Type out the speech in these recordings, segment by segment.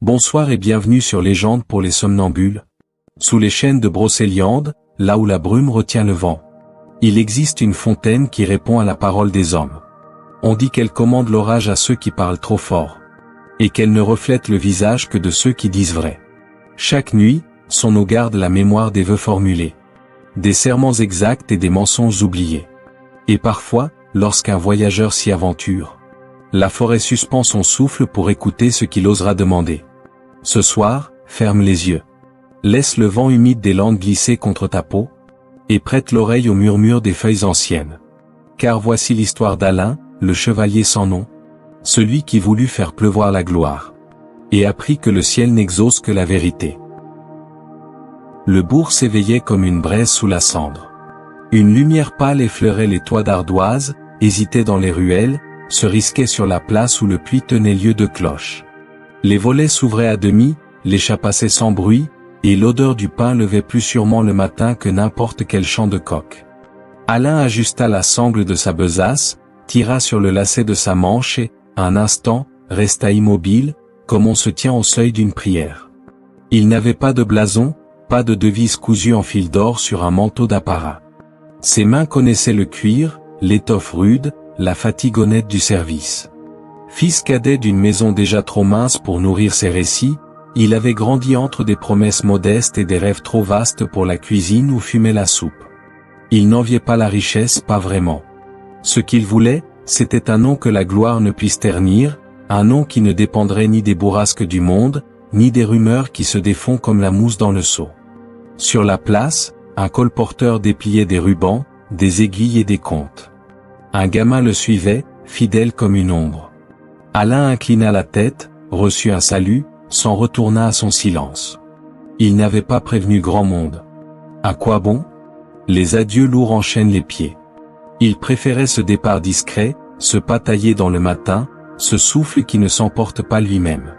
Bonsoir et bienvenue sur Légende pour les somnambules. Sous les chênes de Brocéliande, là où la brume retient le vent, il existe une fontaine qui répond à la parole des hommes. On dit qu'elle commande l'orage à ceux qui parlent trop fort, et qu'elle ne reflète le visage que de ceux qui disent vrai. Chaque nuit, son eau garde la mémoire des vœux formulés, des serments exacts et des mensonges oubliés. Et parfois, lorsqu'un voyageur s'y aventure, la forêt suspend son souffle pour écouter ce qu'il osera demander. Ce soir, ferme les yeux. Laisse le vent humide des landes glisser contre ta peau, et prête l'oreille au murmure des feuilles anciennes. Car voici l'histoire d'Alain, le chevalier sans nom, celui qui voulut faire pleuvoir la gloire, et apprit que le ciel n'exauce que la vérité. Le bourg s'éveillait comme une braise sous la cendre. Une lumière pâle effleurait les toits d'ardoise, hésitait dans les ruelles, se risquait sur la place où le puits tenait lieu de cloche. Les volets s'ouvraient à demi, les chats passaient sans bruit, et l'odeur du pain levait plus sûrement le matin que n'importe quel chant de coq. Alain ajusta la sangle de sa besace, tira sur le lacet de sa manche et, un instant, resta immobile, comme on se tient au seuil d'une prière. Il n'avait pas de blason, pas de devise cousue en fil d'or sur un manteau d'apparat. Ses mains connaissaient le cuir, l'étoffe rude, la fatigue honnête du service. Fils cadet d'une maison déjà trop mince pour nourrir ses récits, il avait grandi entre des promesses modestes et des rêves trop vastes pour la cuisine où fumait la soupe. Il n'enviait pas la richesse, pas vraiment. Ce qu'il voulait, c'était un nom que la gloire ne puisse ternir, un nom qui ne dépendrait ni des bourrasques du monde, ni des rumeurs qui se défont comme la mousse dans le seau. Sur la place, un colporteur dépliait des rubans, des aiguilles et des comptes. Un gamin le suivait, fidèle comme une ombre. Alain inclina la tête, reçut un salut, s'en retourna à son silence. Il n'avait pas prévenu grand monde. À quoi bon? Les adieux lourds enchaînent les pieds. Il préférait ce départ discret, ce pas taillé dans le matin, ce souffle qui ne s'emporte pas lui-même.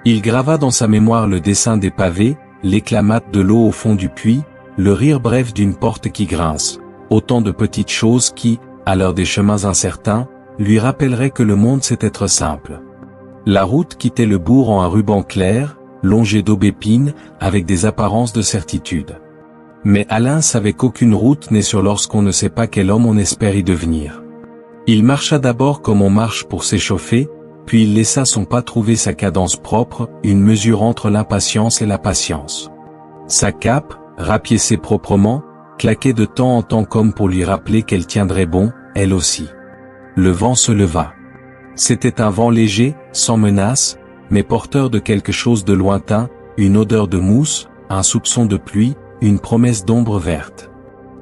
Il grava dans sa mémoire le dessin des pavés, l'éclat mat de l'eau au fond du puits, le rire bref d'une porte qui grince, autant de petites choses qui, à l'heure des chemins incertains, lui rappelleraient que le monde sait être simple. La route quittait le bourg en un ruban clair, longé d'aubépines, avec des apparences de certitude. Mais Alain savait qu'aucune route n'est sûre lorsqu'on ne sait pas quel homme on espère y devenir. Il marcha d'abord comme on marche pour s'échauffer, puis il laissa son pas trouver sa cadence propre, une mesure entre l'impatience et la patience. Sa cape, rapiécée proprement, claquait de temps en temps comme pour lui rappeler qu'elle tiendrait bon, elle aussi. Le vent se leva. C'était un vent léger, sans menace, mais porteur de quelque chose de lointain, une odeur de mousse, un soupçon de pluie, une promesse d'ombre verte.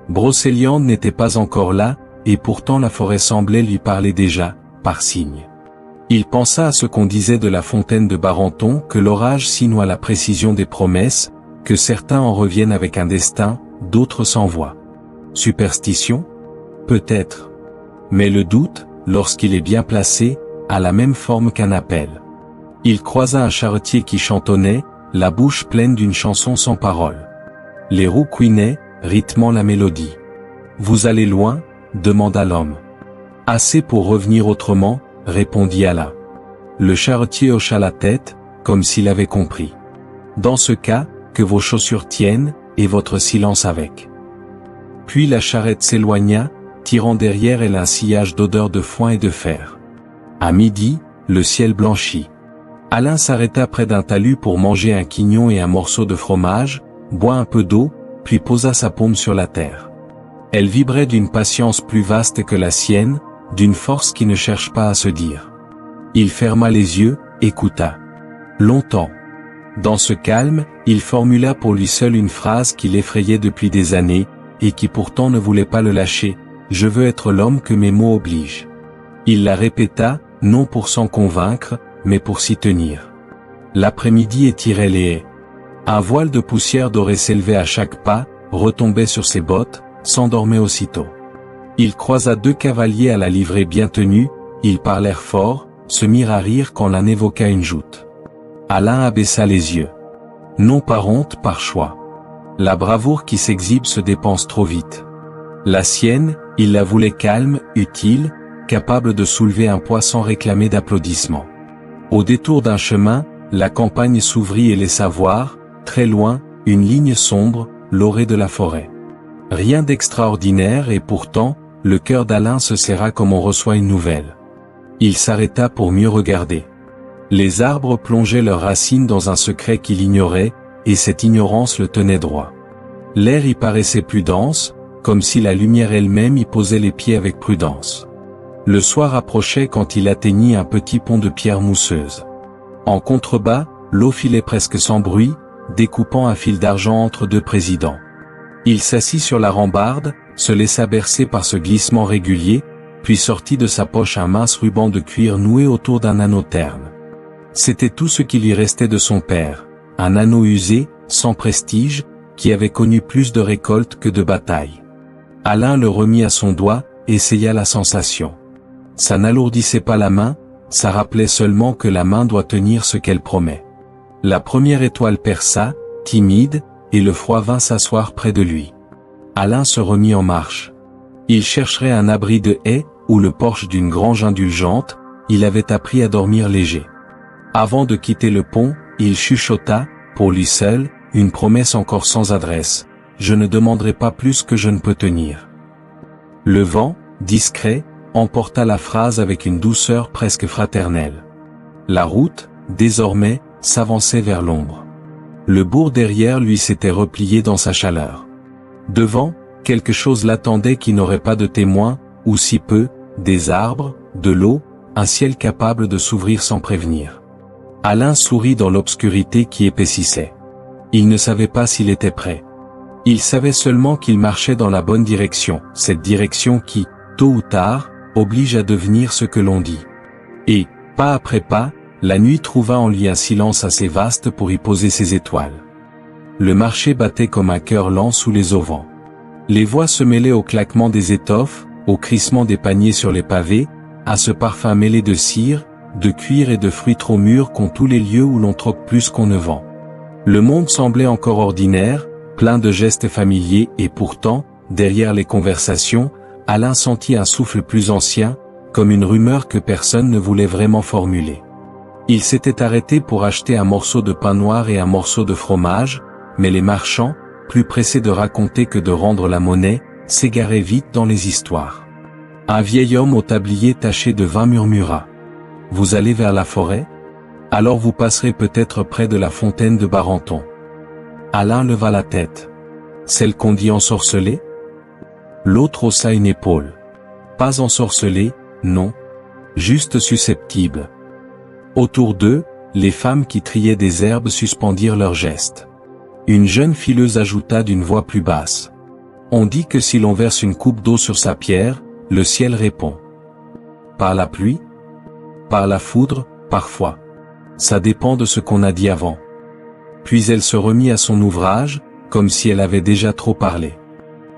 Brocéliande n'était pas encore là, et pourtant la forêt semblait lui parler déjà, par signe. Il pensa à ce qu'on disait de la fontaine de Barenton, que l'orage s'y noie la précision des promesses, que certains en reviennent avec un destin, d'autres s'envoient. Superstition? Peut-être. Mais le doute, lorsqu'il est bien placé, a la même forme qu'un appel. Il croisa un charretier qui chantonnait, la bouche pleine d'une chanson sans parole. Les roues couinaient, rythmant la mélodie. « Vous allez loin ?» demanda l'homme. « Assez pour revenir autrement » répondit Alain. Le charretier hocha la tête, comme s'il avait compris. « Dans ce cas, que vos chaussures tiennent, et votre silence avec. » Puis la charrette s'éloigna, tirant derrière elle un sillage d'odeur de foin et de fer. À midi, le ciel blanchit. Alain s'arrêta près d'un talus pour manger un quignon et un morceau de fromage, boit un peu d'eau, puis posa sa paume sur la terre. Elle vibrait d'une patience plus vaste que la sienne, d'une force qui ne cherche pas à se dire. Il ferma les yeux, écouta. Longtemps. Dans ce calme, il formula pour lui seul une phrase qui l'effrayait depuis des années, et qui pourtant ne voulait pas le lâcher. « Je veux être l'homme que mes mots obligent. » Il la répéta, non pour s'en convaincre, mais pour s'y tenir. L'après-midi étirait les haies. Un voile de poussière dorée s'élevait à chaque pas, retombait sur ses bottes, s'endormait aussitôt. Il croisa deux cavaliers à la livrée bien tenue, ils parlèrent fort, se mirent à rire quand l'un évoqua une joute. Alain abaissa les yeux. Non par honte, par choix. La bravoure qui s'exhibe se dépense trop vite. La sienne, il la voulait calme, utile, capable de soulever un poids sans réclamer d'applaudissements. Au détour d'un chemin, la campagne s'ouvrit et laissa voir, très loin, une ligne sombre, l'orée de la forêt. Rien d'extraordinaire et pourtant, le cœur d'Alain se serra comme on reçoit une nouvelle. Il s'arrêta pour mieux regarder. Les arbres plongeaient leurs racines dans un secret qu'il ignorait, et cette ignorance le tenait droit. L'air y paraissait plus dense, comme si la lumière elle-même y posait les pieds avec prudence. Le soir approchait quand il atteignit un petit pont de pierre mousseuse. En contrebas, l'eau filait presque sans bruit, découpant un fil d'argent entre deux présidents. Il s'assit sur la rambarde, se laissa bercer par ce glissement régulier, puis sortit de sa poche un mince ruban de cuir noué autour d'un anneau terne. C'était tout ce qui lui restait de son père, un anneau usé, sans prestige, qui avait connu plus de récoltes que de batailles. Alain le remit à son doigt, essaya la sensation. Ça n'alourdissait pas la main, ça rappelait seulement que la main doit tenir ce qu'elle promet. La première étoile perça, timide, et le froid vint s'asseoir près de lui. Alain se remit en marche. Il chercherait un abri de haies, ou le porche d'une grange indulgente, il avait appris à dormir léger. Avant de quitter le pont, il chuchota, pour lui seul, une promesse encore sans adresse. Je ne demanderai pas plus que je ne peux tenir. Le vent, discret, emporta la phrase avec une douceur presque fraternelle. La route, désormais, s'avançait vers l'ombre. Le bourg derrière lui s'était replié dans sa chaleur. Devant, quelque chose l'attendait qui n'aurait pas de témoin, ou si peu, des arbres, de l'eau, un ciel capable de s'ouvrir sans prévenir. Alain sourit dans l'obscurité qui épaississait. Il ne savait pas s'il était prêt. Il savait seulement qu'il marchait dans la bonne direction, cette direction qui, tôt ou tard, oblige à devenir ce que l'on dit. Et, pas après pas, la nuit trouva en lui un silence assez vaste pour y poser ses étoiles. Le marché battait comme un cœur lent sous les auvents. Les voix se mêlaient au claquement des étoffes, au crissement des paniers sur les pavés, à ce parfum mêlé de cire, de cuir et de fruits trop mûrs qu'ont tous les lieux où l'on troque plus qu'on ne vend. Le monde semblait encore ordinaire, plein de gestes familiers et pourtant, derrière les conversations, Alain sentit un souffle plus ancien, comme une rumeur que personne ne voulait vraiment formuler. Il s'était arrêté pour acheter un morceau de pain noir et un morceau de fromage, mais les marchands, plus pressés de raconter que de rendre la monnaie, s'égaraient vite dans les histoires. Un vieil homme au tablier taché de vin murmura. « Vous allez vers la forêt ? Alors vous passerez peut-être près de la fontaine de Barenton. » Alain leva la tête. « Celle qu'on dit ensorcelée ?» L'autre haussa une épaule. « Pas ensorcelée, non. Juste susceptible. » Autour d'eux, les femmes qui triaient des herbes suspendirent leurs gestes. Une jeune fileuse ajouta d'une voix plus basse. « On dit que si l'on verse une coupe d'eau sur sa pierre, le ciel répond. Par la pluie ? Par la foudre, parfois. Ça dépend de ce qu'on a dit avant. » Puis elle se remit à son ouvrage, comme si elle avait déjà trop parlé.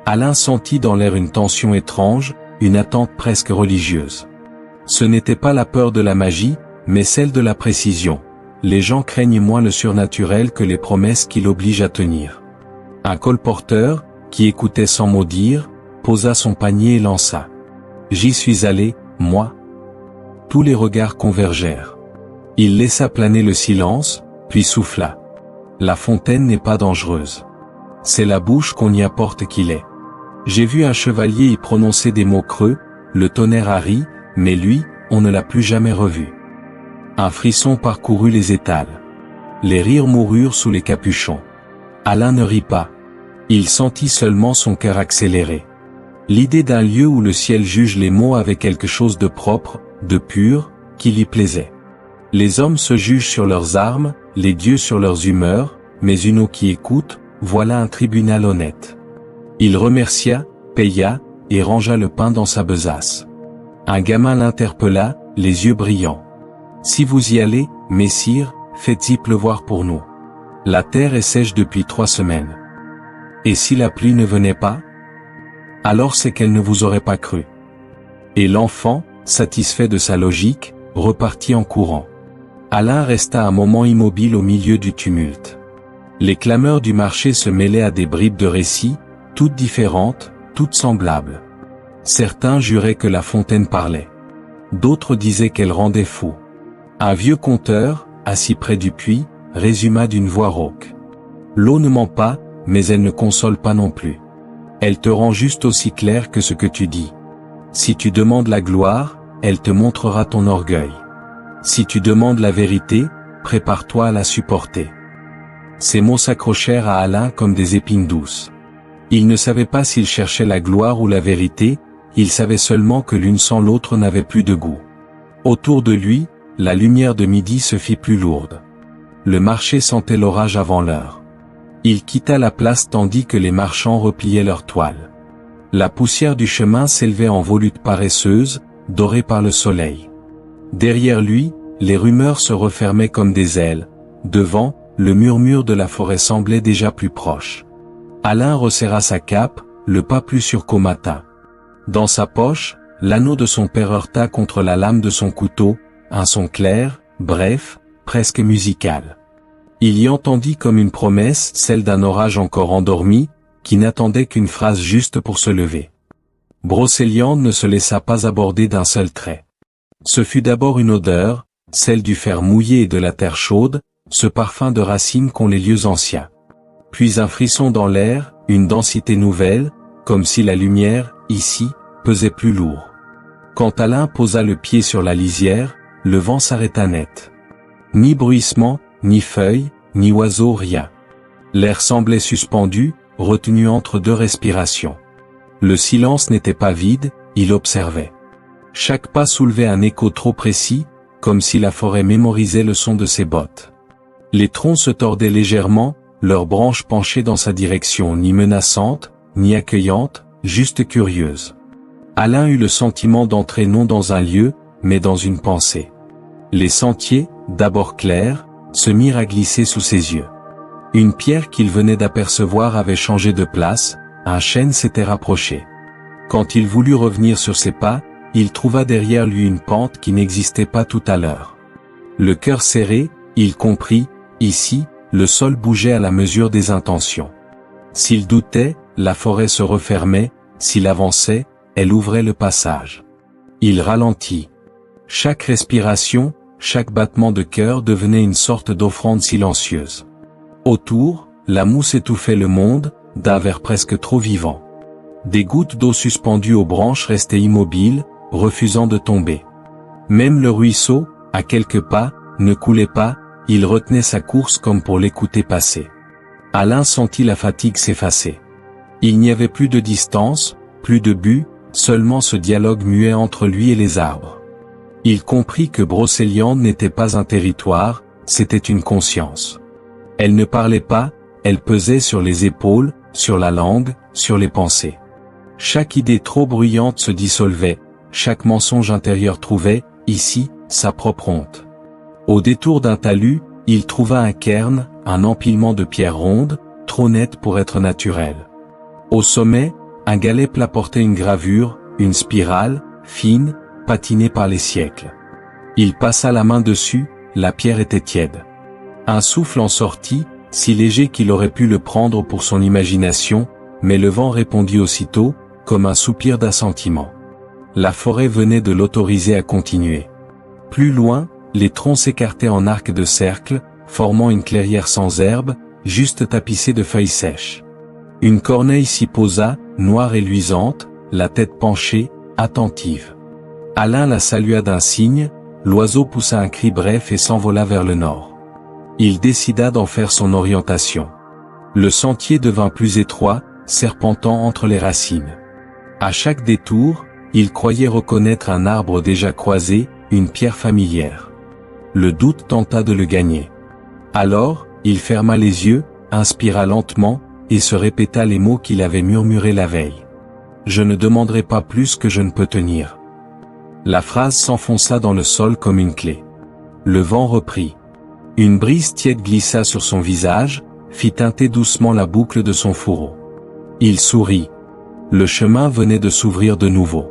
Alain sentit dans l'air une tension étrange, une attente presque religieuse. Ce n'était pas la peur de la magie, mais celle de la précision. Les gens craignent moins le surnaturel que les promesses qu'il oblige à tenir. Un colporteur, qui écoutait sans mot dire, posa son panier et lança. « J'y suis allé, moi. » Tous les regards convergèrent. Il laissa planer le silence, puis souffla. « La fontaine n'est pas dangereuse. C'est la bouche qu'on y apporte qui l'est. J'ai vu un chevalier y prononcer des mots creux, le tonnerre a ri, mais lui, on ne l'a plus jamais revu. » Un frisson parcourut les étals. Les rires moururent sous les capuchons. Alain ne rit pas. Il sentit seulement son cœur accélérer. L'idée d'un lieu où le ciel juge les mots avait quelque chose de propre, de pur, qui lui plaisait. Les hommes se jugent sur leurs armes, les dieux sur leurs humeurs, mais une eau qui écoute, voilà un tribunal honnête. Il remercia, paya, et rangea le pain dans sa besace. Un gamin l'interpella, les yeux brillants. « Si vous y allez, messire, faites-y pleuvoir pour nous. La terre est sèche depuis 3 semaines. Et si la pluie ne venait pas ? Alors c'est qu'elle ne vous aurait pas cru. » Et l'enfant, satisfait de sa logique, repartit en courant. Alain resta un moment immobile au milieu du tumulte. Les clameurs du marché se mêlaient à des bribes de récits, toutes différentes, toutes semblables. Certains juraient que la fontaine parlait. D'autres disaient qu'elle rendait fou. Un vieux conteur, assis près du puits, résuma d'une voix rauque. L'eau ne ment pas, mais elle ne console pas non plus. Elle te rend juste aussi clair que ce que tu dis. Si tu demandes la gloire, elle te montrera ton orgueil. Si tu demandes la vérité, prépare-toi à la supporter. Ces mots s'accrochèrent à Alain comme des épines douces. Il ne savait pas s'il cherchait la gloire ou la vérité, il savait seulement que l'une sans l'autre n'avait plus de goût. Autour de lui, la lumière de midi se fit plus lourde. Le marché sentait l'orage avant l'heure. Il quitta la place tandis que les marchands repliaient leurs toiles. La poussière du chemin s'élevait en volutes paresseuses, dorées par le soleil. Derrière lui, les rumeurs se refermaient comme des ailes. Devant, le murmure de la forêt semblait déjà plus proche. Alain resserra sa cape, le pas plus sûr qu'au matin. Dans sa poche, l'anneau de son père heurta contre la lame de son couteau, un son clair, bref, presque musical. Il y entendit comme une promesse, celle d'un orage encore endormi, qui n'attendait qu'une phrase juste pour se lever. Brocéliande ne se laissa pas aborder d'un seul trait. Ce fut d'abord une odeur, celle du fer mouillé et de la terre chaude, ce parfum de racines qu'ont les lieux anciens. Puis un frisson dans l'air, une densité nouvelle, comme si la lumière, ici, pesait plus lourd. Quand Alain posa le pied sur la lisière, le vent s'arrêta net. Ni bruissement, ni feuilles, ni oiseaux, rien. L'air semblait suspendu, retenu entre deux respirations. Le silence n'était pas vide, il observait. Chaque pas soulevait un écho trop précis, comme si la forêt mémorisait le son de ses bottes. Les troncs se tordaient légèrement, leurs branches penchaient dans sa direction, ni menaçantes, ni accueillantes, juste curieuses. Alain eut le sentiment d'entrer non dans un lieu, mais dans une pensée. Les sentiers, d'abord clairs, se mirent à glisser sous ses yeux. Une pierre qu'il venait d'apercevoir avait changé de place, un chêne s'était rapproché. Quand il voulut revenir sur ses pas, il trouva derrière lui une pente qui n'existait pas tout à l'heure. Le cœur serré, il comprit, ici, le sol bougeait à la mesure des intentions. S'il doutait, la forêt se refermait, s'il avançait, elle ouvrait le passage. Il ralentit. Chaque respiration, chaque battement de cœur devenait une sorte d'offrande silencieuse. Autour, la mousse étouffait le monde, d'un verre presque trop vivant. Des gouttes d'eau suspendues aux branches restaient immobiles, refusant de tomber. Même le ruisseau, à quelques pas, ne coulait pas, il retenait sa course comme pour l'écouter passer. Alain sentit la fatigue s'effacer. Il n'y avait plus de distance, plus de but, seulement ce dialogue muet entre lui et les arbres. Il comprit que Brocéliande n'était pas un territoire, c'était une conscience. Elle ne parlait pas, elle pesait sur les épaules, sur la langue, sur les pensées. Chaque idée trop bruyante se dissolvait, chaque mensonge intérieur trouvait, ici, sa propre honte. Au détour d'un talus, il trouva un cairn, un empilement de pierres rondes, trop nettes pour être naturelles. Au sommet, un galet plat portait une gravure, une spirale, fine, patinée par les siècles. Il passa la main dessus, la pierre était tiède. Un souffle en sortit, si léger qu'il aurait pu le prendre pour son imagination, mais le vent répondit aussitôt, comme un soupir d'assentiment. La forêt venait de l'autoriser à continuer. Plus loin, les troncs s'écartaient en arc de cercle, formant une clairière sans herbe, juste tapissée de feuilles sèches. Une corneille s'y posa, noire et luisante, la tête penchée, attentive. Alain la salua d'un signe, l'oiseau poussa un cri bref et s'envola vers le nord. Il décida d'en faire son orientation. Le sentier devint plus étroit, serpentant entre les racines. À chaque détour, il croyait reconnaître un arbre déjà croisé, une pierre familière. Le doute tenta de le gagner. Alors, il ferma les yeux, inspira lentement, et se répéta les mots qu'il avait murmurés la veille. « Je ne demanderai pas plus que je ne peux tenir. » La phrase s'enfonça dans le sol comme une clé. Le vent reprit. Une brise tiède glissa sur son visage, fit teinter doucement la boucle de son fourreau. Il sourit. Le chemin venait de s'ouvrir de nouveau.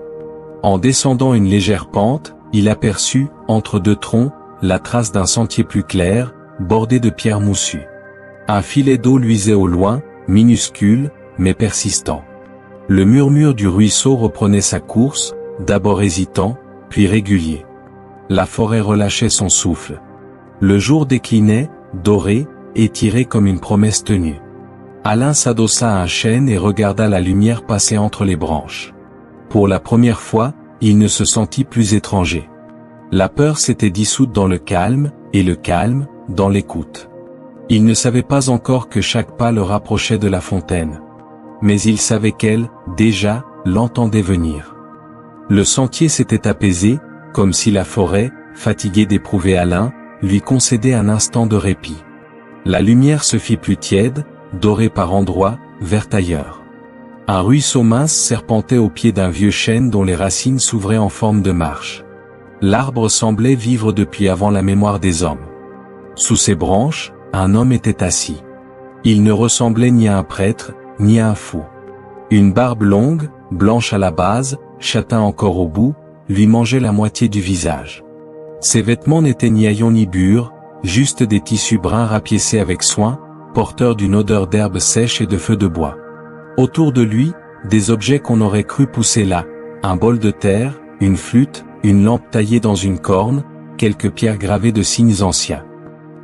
En descendant une légère pente, il aperçut, entre deux troncs, la trace d'un sentier plus clair, bordé de pierres moussues. Un filet d'eau luisait au loin, minuscule, mais persistant. Le murmure du ruisseau reprenait sa course, d'abord hésitant, puis régulier. La forêt relâchait son souffle. Le jour déclinait, doré, étiré comme une promesse tenue. Alain s'adossa à un chêne et regarda la lumière passer entre les branches. Pour la première fois, il ne se sentit plus étranger. La peur s'était dissoute dans le calme, et le calme, dans l'écoute. Il ne savait pas encore que chaque pas le rapprochait de la fontaine. Mais il savait qu'elle, déjà, l'entendait venir. Le sentier s'était apaisé, comme si la forêt, fatiguée d'éprouver Alain, lui concédait un instant de répit. La lumière se fit plus tiède, dorée par endroits, verte ailleurs. Un ruisseau mince serpentait au pied d'un vieux chêne dont les racines s'ouvraient en forme de marche. L'arbre semblait vivre depuis avant la mémoire des hommes. Sous ses branches, un homme était assis. Il ne ressemblait ni à un prêtre, ni à un fou. Une barbe longue, blanche à la base, châtain encore au bout, lui mangeait la moitié du visage. Ses vêtements n'étaient ni haillons ni bures, juste des tissus bruns rapiécés avec soin, porteurs d'une odeur d'herbe sèche et de feu de bois. Autour de lui, des objets qu'on aurait cru pousser là, un bol de terre, une flûte, une lampe taillée dans une corne, quelques pierres gravées de signes anciens.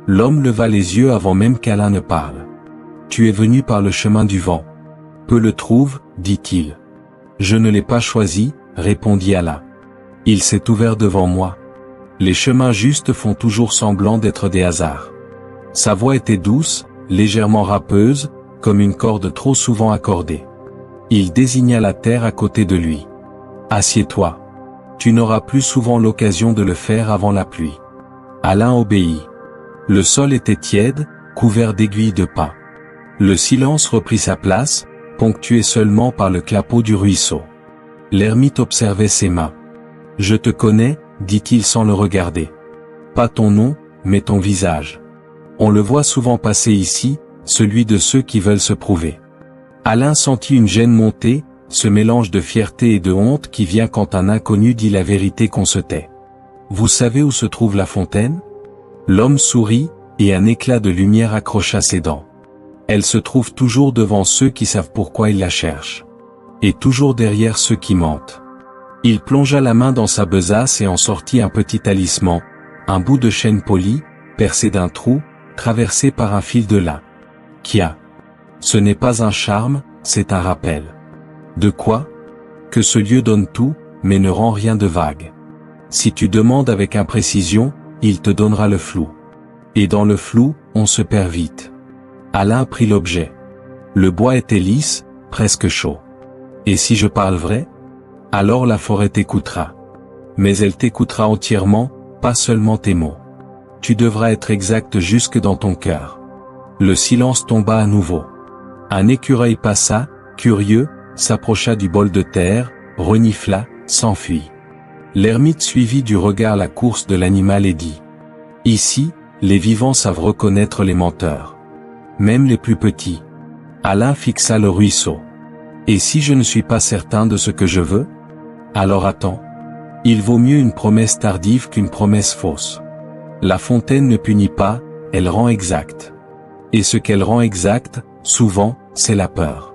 L'homme leva les yeux avant même qu'Alain ne parle. « Tu es venu par le chemin du vent. Peu le trouve, dit-il. Je ne l'ai pas choisi, répondit Alain. Il s'est ouvert devant moi. Les chemins justes font toujours semblant d'être des hasards. Sa voix était douce, légèrement râpeuse, comme une corde trop souvent accordée. Il désigna la terre à côté de lui. Assieds-toi. Tu n'auras plus souvent l'occasion de le faire avant la pluie. Alain obéit. Le sol était tiède, couvert d'aiguilles de pin. Le silence reprit sa place, ponctué seulement par le clapot du ruisseau. L'ermite observait ses mains. « Je te connais, dit-il sans le regarder. Pas ton nom, mais ton visage. On le voit souvent passer ici, celui de ceux qui veulent se prouver. » Alain sentit une gêne monter, ce mélange de fierté et de honte qui vient quand un inconnu dit la vérité qu'on se tait. « Vous savez où se trouve la fontaine ?» L'homme sourit, et un éclat de lumière accrocha ses dents. Elle se trouve toujours devant ceux qui savent pourquoi ils la cherchent. Et toujours derrière ceux qui mentent. Il plongea la main dans sa besace et en sortit un petit talisman, un bout de chêne poli, percé d'un trou, traversé par un fil de lin. Kia. Ce n'est pas un charme, c'est un rappel. De quoi? Que ce lieu donne tout, mais ne rend rien de vague. Si tu demandes avec imprécision, il te donnera le flou. Et dans le flou, on se perd vite. Alain prit l'objet. Le bois était lisse, presque chaud. Et si je parle vrai? Alors la forêt t'écoutera. Mais elle t'écoutera entièrement, pas seulement tes mots. Tu devras être exact jusque dans ton cœur. Le silence tomba à nouveau. Un écureuil passa, curieux, s'approcha du bol de terre, renifla, s'enfuit. L'ermite suivit du regard la course de l'animal et dit: « Ici, les vivants savent reconnaître les menteurs. Même les plus petits. » Alain fixa le ruisseau. « Et si je ne suis pas certain de ce que je veux? Alors attends. Il vaut mieux une promesse tardive qu'une promesse fausse. La fontaine ne punit pas, elle rend exact. Et ce qu'elle rend exact, souvent, c'est la peur. »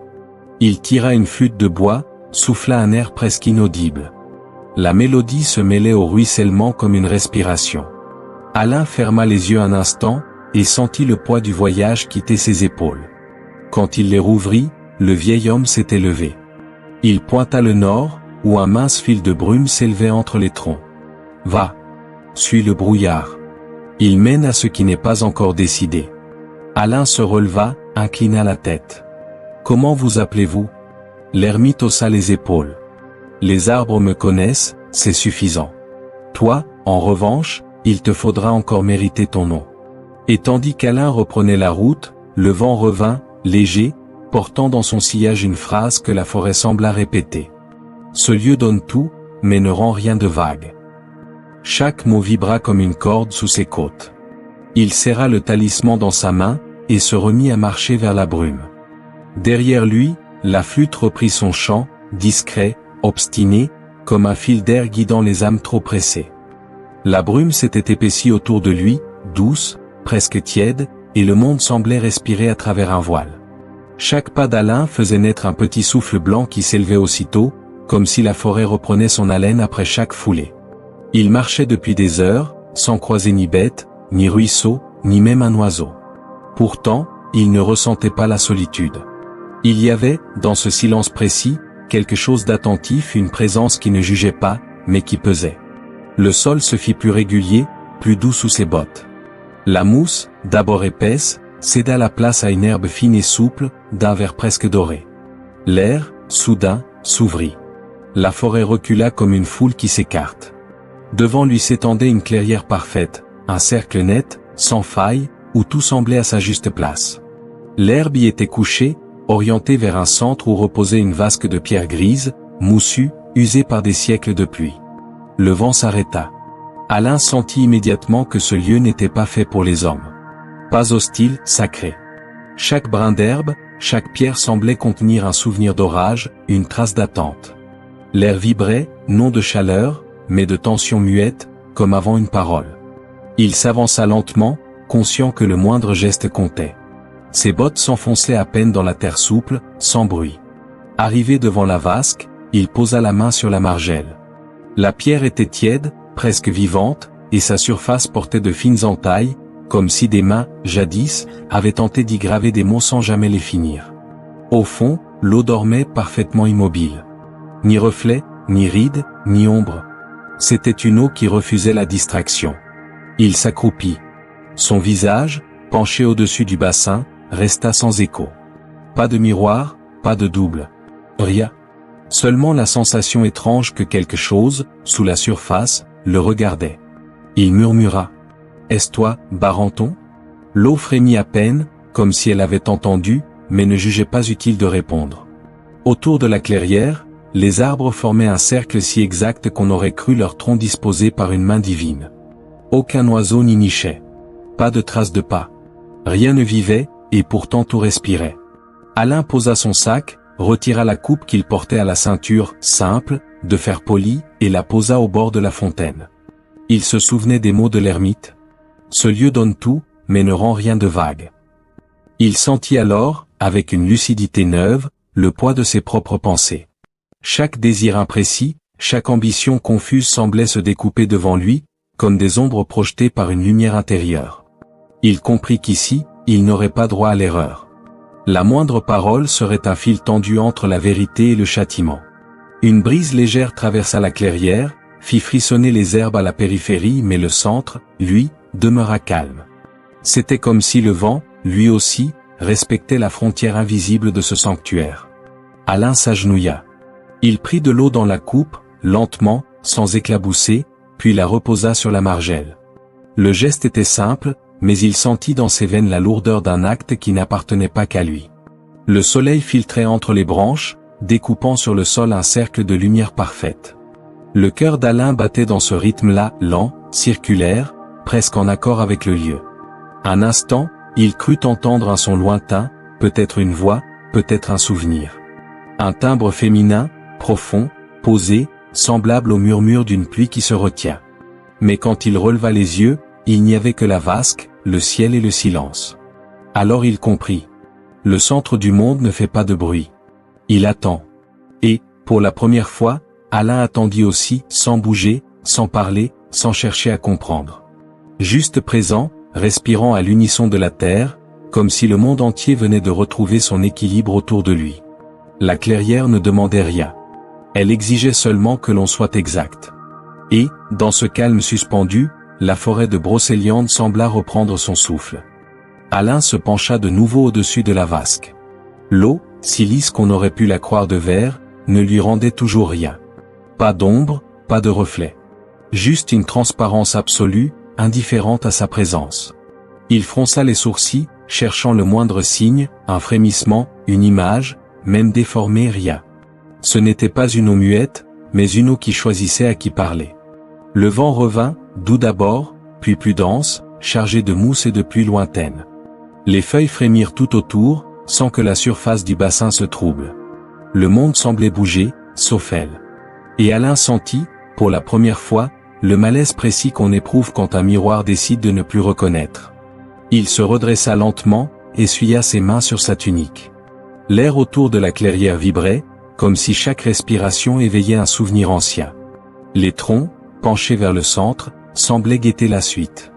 Il tira une flûte de bois, souffla un air presque inaudible. La mélodie se mêlait au ruissellement comme une respiration. Alain ferma les yeux un instant, et sentit le poids du voyage quitter ses épaules. Quand il les rouvrit, le vieil homme s'était levé. Il pointa le nord, où un mince fil de brume s'élevait entre les troncs. « Va. Suis le brouillard. Il mène à ce qui n'est pas encore décidé. » Alain se releva, inclina la tête. « Comment vous appelez-vous » L'ermite haussa les épaules. « Les arbres me connaissent, c'est suffisant. Toi, en revanche, il te faudra encore mériter ton nom. » Et tandis qu'Alain reprenait la route, le vent revint, léger, portant dans son sillage une phrase que la forêt sembla répéter. Ce lieu donne tout, mais ne rend rien de vague. Chaque mot vibra comme une corde sous ses côtes. Il serra le talisman dans sa main, et se remit à marcher vers la brume. Derrière lui, la flûte reprit son chant, discret, obstiné, comme un fil d'air guidant les âmes trop pressées. La brume s'était épaissie autour de lui, douce, presque tiède, et le monde semblait respirer à travers un voile. Chaque pas d'Alain faisait naître un petit souffle blanc qui s'élevait aussitôt, comme si la forêt reprenait son haleine après chaque foulée. Il marchait depuis des heures, sans croiser ni bête, ni ruisseau, ni même un oiseau. Pourtant, il ne ressentait pas la solitude. Il y avait, dans ce silence précis, quelque chose d'attentif, une présence qui ne jugeait pas, mais qui pesait. Le sol se fit plus régulier, plus doux sous ses bottes. La mousse, d'abord épaisse, céda la place à une herbe fine et souple, d'un vert presque doré. L'air, soudain, s'ouvrit. La forêt recula comme une foule qui s'écarte. Devant lui s'étendait une clairière parfaite, un cercle net, sans faille, où tout semblait à sa juste place. L'herbe y était couchée, orientée vers un centre où reposait une vasque de pierre grise, moussue, usée par des siècles de pluie. Le vent s'arrêta. Alain sentit immédiatement que ce lieu n'était pas fait pour les hommes. Pas hostile, sacré. Chaque brin d'herbe, chaque pierre semblait contenir un souvenir d'orage, une trace d'attente. L'air vibrait, non de chaleur, mais de tension muette, comme avant une parole. Il s'avança lentement, conscient que le moindre geste comptait. Ses bottes s'enfonçaient à peine dans la terre souple, sans bruit. Arrivé devant la vasque, il posa la main sur la margelle. La pierre était tiède, presque vivante, et sa surface portait de fines entailles, comme si des mains, jadis, avaient tenté d'y graver des mots sans jamais les finir. Au fond, l'eau dormait parfaitement immobile. Ni reflet, ni ride, ni ombre. C'était une eau qui refusait la distraction. Il s'accroupit. Son visage, penché au-dessus du bassin, resta sans écho. Pas de miroir, pas de double. Rien. Seulement la sensation étrange que quelque chose, sous la surface, le regardait. Il murmura. « Est-ce toi, Barenton ?» L'eau frémit à peine, comme si elle avait entendu, mais ne jugeait pas utile de répondre. Autour de la clairière, les arbres formaient un cercle si exact qu'on aurait cru leur tronc disposé par une main divine. Aucun oiseau n'y nichait. Pas de traces de pas. Rien ne vivait, et pourtant tout respirait. Alain posa son sac, retira la coupe qu'il portait à la ceinture, simple, de fer poli, et la posa au bord de la fontaine. Il se souvenait des mots de l'ermite. Ce lieu donne tout, mais ne rend rien de vague. Il sentit alors, avec une lucidité neuve, le poids de ses propres pensées. Chaque désir imprécis, chaque ambition confuse semblait se découper devant lui, comme des ombres projetées par une lumière intérieure. Il comprit qu'ici, il n'aurait pas droit à l'erreur. La moindre parole serait un fil tendu entre la vérité et le châtiment. Une brise légère traversa la clairière, fit frissonner les herbes à la périphérie, mais le centre, lui, demeura calme. C'était comme si le vent, lui aussi, respectait la frontière invisible de ce sanctuaire. Alain s'agenouilla. Il prit de l'eau dans la coupe, lentement, sans éclabousser, puis la reposa sur la margelle. Le geste était simple, mais il sentit dans ses veines la lourdeur d'un acte qui n'appartenait pas qu'à lui. Le soleil filtrait entre les branches, découpant sur le sol un cercle de lumière parfaite. Le cœur d'Alain battait dans ce rythme-là, lent, circulaire, presque en accord avec le lieu. Un instant, il crut entendre un son lointain, peut-être une voix, peut-être un souvenir. Un timbre féminin, profond, posé, semblable au murmure d'une pluie qui se retient. Mais quand il releva les yeux, il n'y avait que la vasque, le ciel et le silence. Alors il comprit. Le centre du monde ne fait pas de bruit. Il attend. Et, pour la première fois, Alain attendit aussi, sans bouger, sans parler, sans chercher à comprendre. Juste présent, respirant à l'unisson de la terre, comme si le monde entier venait de retrouver son équilibre autour de lui. La clairière ne demandait rien. Elle exigeait seulement que l'on soit exact. Et, dans ce calme suspendu, la forêt de Brocéliande sembla reprendre son souffle. Alain se pencha de nouveau au-dessus de la vasque. L'eau, si lisse qu'on aurait pu la croire de verre, ne lui rendait toujours rien. Pas d'ombre, pas de reflet. Juste une transparence absolue, indifférente à sa présence. Il fronça les sourcils, cherchant le moindre signe, un frémissement, une image, même déformée, rien. Ce n'était pas une eau muette, mais une eau qui choisissait à qui parler. Le vent revint, doux d'abord, puis plus dense, chargé de mousse et de pluie lointaine. Les feuilles frémirent tout autour, sans que la surface du bassin se trouble. Le monde semblait bouger, sauf elle. Et Alain sentit, pour la première fois, le malaise précis qu'on éprouve quand un miroir décide de ne plus reconnaître. Il se redressa lentement, essuya ses mains sur sa tunique. L'air autour de la clairière vibrait, comme si chaque respiration éveillait un souvenir ancien. Les troncs, penchés vers le centre, semblaient guetter la suite.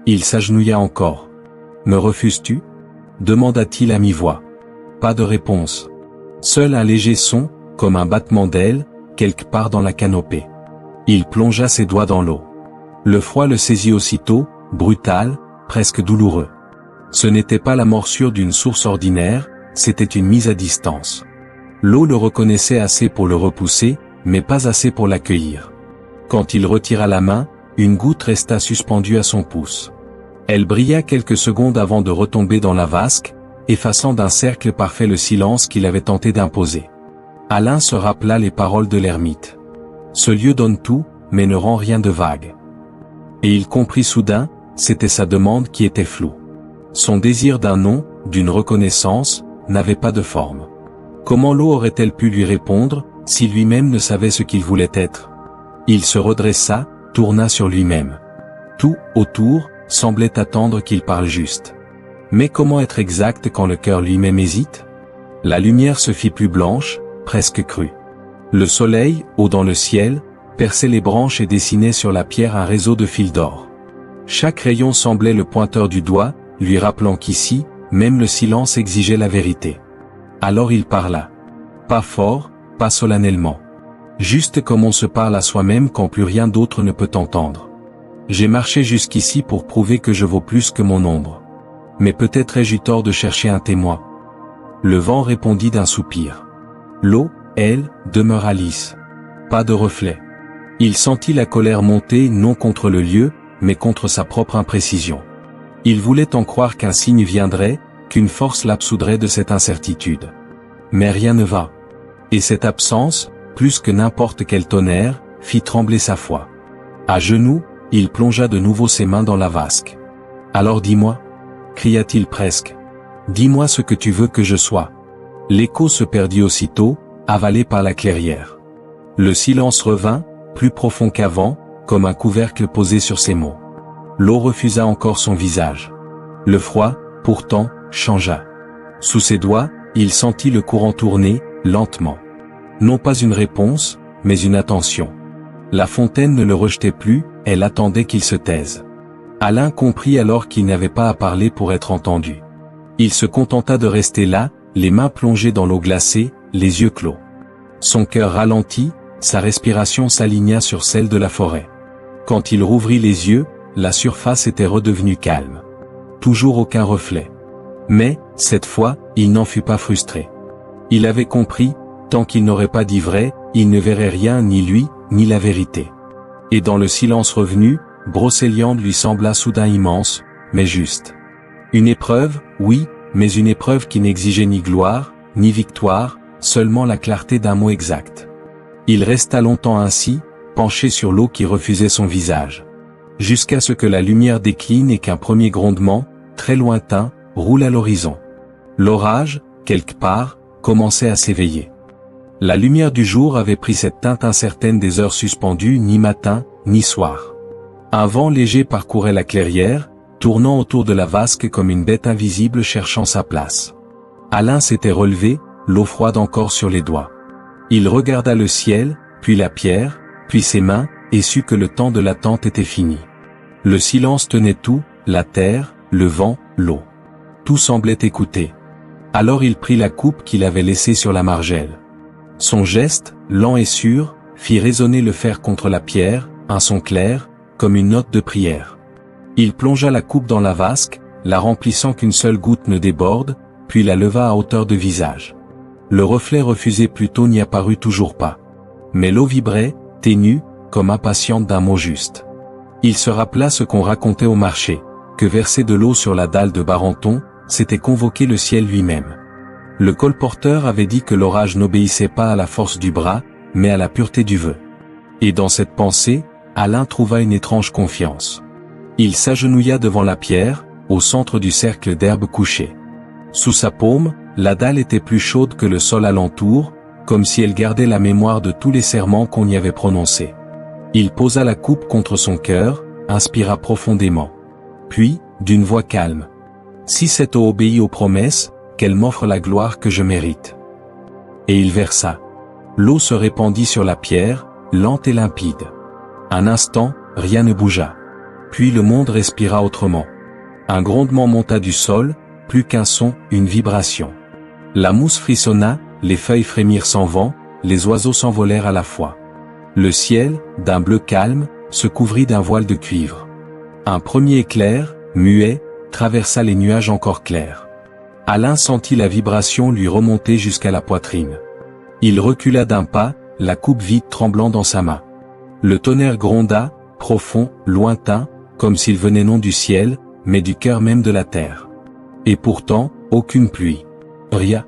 Il s'agenouilla encore. « Me refuses-tu » demanda-t-il à mi-voix. Pas de réponse. Seul un léger son, comme un battement d'ailes, quelque part dans la canopée. Il plongea ses doigts dans l'eau. Le froid le saisit aussitôt, brutal, presque douloureux. Ce n'était pas la morsure d'une source ordinaire, c'était une mise à distance. L'eau le reconnaissait assez pour le repousser, mais pas assez pour l'accueillir. Quand il retira la main, une goutte resta suspendue à son pouce. Elle brilla quelques secondes avant de retomber dans la vasque, effaçant d'un cercle parfait le silence qu'il avait tenté d'imposer. Alain se rappela les paroles de l'ermite. Ce lieu donne tout, mais ne rend rien de vague. Et il comprit soudain, c'était sa demande qui était floue. Son désir d'un nom, d'une reconnaissance, n'avait pas de forme. Comment l'eau aurait-elle pu lui répondre, si lui-même ne savait ce qu'il voulait être? Il se redressa, tourna sur lui-même. Tout, autour, semblait attendre qu'il parle juste. Mais comment être exact quand le cœur lui-même hésite? La lumière se fit plus blanche, presque crue. Le soleil, haut dans le ciel, perçait les branches et dessinait sur la pierre un réseau de fils d'or. Chaque rayon semblait le pointeur du doigt, lui rappelant qu'ici, même le silence exigeait la vérité. Alors il parla. Pas fort, pas solennellement. Juste comme on se parle à soi-même quand plus rien d'autre ne peut entendre. J'ai marché jusqu'ici pour prouver que je vaux plus que mon ombre. Mais peut-être ai-je eu tort de chercher un témoin. Le vent répondit d'un soupir. L'eau, elle, demeura lisse. Pas de reflet. Il sentit la colère monter non contre le lieu, mais contre sa propre imprécision. Il voulait en croire qu'un signe viendrait, qu'une force l'absoudrait de cette incertitude. Mais rien ne va. Et cette absence, plus que n'importe quel tonnerre, fit trembler sa foi. À genoux, il plongea de nouveau ses mains dans la vasque. « Alors dis-moi » cria-t-il presque. « Dis-moi ce que tu veux que je sois. » L'écho se perdit aussitôt, avalé par la clairière. Le silence revint, plus profond qu'avant, comme un couvercle posé sur ses mots. L'eau refusa encore son visage. Le froid, pourtant, changea. Sous ses doigts, il sentit le courant tourner, lentement. Non pas une réponse, mais une attention. La fontaine ne le rejetait plus, elle attendait qu'il se taise. Alain comprit alors qu'il n'avait pas à parler pour être entendu. Il se contenta de rester là, les mains plongées dans l'eau glacée, les yeux clos. Son cœur ralentit, sa respiration s'aligna sur celle de la forêt. Quand il rouvrit les yeux, la surface était redevenue calme. Toujours aucun reflet. Mais, cette fois, il n'en fut pas frustré. Il avait compris, tant qu'il n'aurait pas dit vrai, il ne verrait rien ni lui, ni la vérité. Et dans le silence revenu, Brocéliande lui sembla soudain immense, mais juste. Une épreuve, oui, mais une épreuve qui n'exigeait ni gloire, ni victoire, seulement la clarté d'un mot exact. Il resta longtemps ainsi, penché sur l'eau qui refusait son visage. Jusqu'à ce que la lumière décline et qu'un premier grondement, très lointain, roule à l'horizon. L'orage, quelque part, commençait à s'éveiller. La lumière du jour avait pris cette teinte incertaine des heures suspendues, ni matin, ni soir. Un vent léger parcourait la clairière, tournant autour de la vasque comme une bête invisible cherchant sa place. Alain s'était relevé, l'eau froide encore sur les doigts. Il regarda le ciel, puis la pierre, puis ses mains, et sut que le temps de l'attente était fini. Le silence tenait tout, la terre, le vent, l'eau. Tout semblait écouter. Alors il prit la coupe qu'il avait laissée sur la margelle. Son geste, lent et sûr, fit résonner le fer contre la pierre, un son clair, comme une note de prière. Il plongea la coupe dans la vasque, la remplissant qu'une seule goutte ne déborde, puis la leva à hauteur de visage. Le reflet refusé plus tôt n'y apparut toujours pas. Mais l'eau vibrait, ténue, comme impatiente d'un mot juste. Il se rappela ce qu'on racontait au marché, que verser de l'eau sur la dalle de Barenton, c'était convoquer le ciel lui-même. Le colporteur avait dit que l'orage n'obéissait pas à la force du bras, mais à la pureté du vœu. Et dans cette pensée, Alain trouva une étrange confiance. Il s'agenouilla devant la pierre, au centre du cercle d'herbe couchée. Sous sa paume, la dalle était plus chaude que le sol alentour, comme si elle gardait la mémoire de tous les serments qu'on y avait prononcés. Il posa la coupe contre son cœur, inspira profondément. Puis, d'une voix calme. « Si cette eau obéit aux promesses, qu'elle m'offre la gloire que je mérite. » Et il versa. L'eau se répandit sur la pierre, lente et limpide. Un instant, rien ne bougea. puis le monde respira autrement. Un grondement monta du sol, plus qu'un son, une vibration. La mousse frissonna, les feuilles frémirent sans vent, les oiseaux s'envolèrent à la fois. Le ciel, d'un bleu calme, se couvrit d'un voile de cuivre. Un premier éclair, muet, traversa les nuages encore clairs. Alain sentit la vibration lui remonter jusqu'à la poitrine. Il recula d'un pas, la coupe vide tremblant dans sa main. Le tonnerre gronda, profond, lointain, comme s'il venait non du ciel, mais du cœur même de la terre. Et pourtant, aucune pluie. Rien.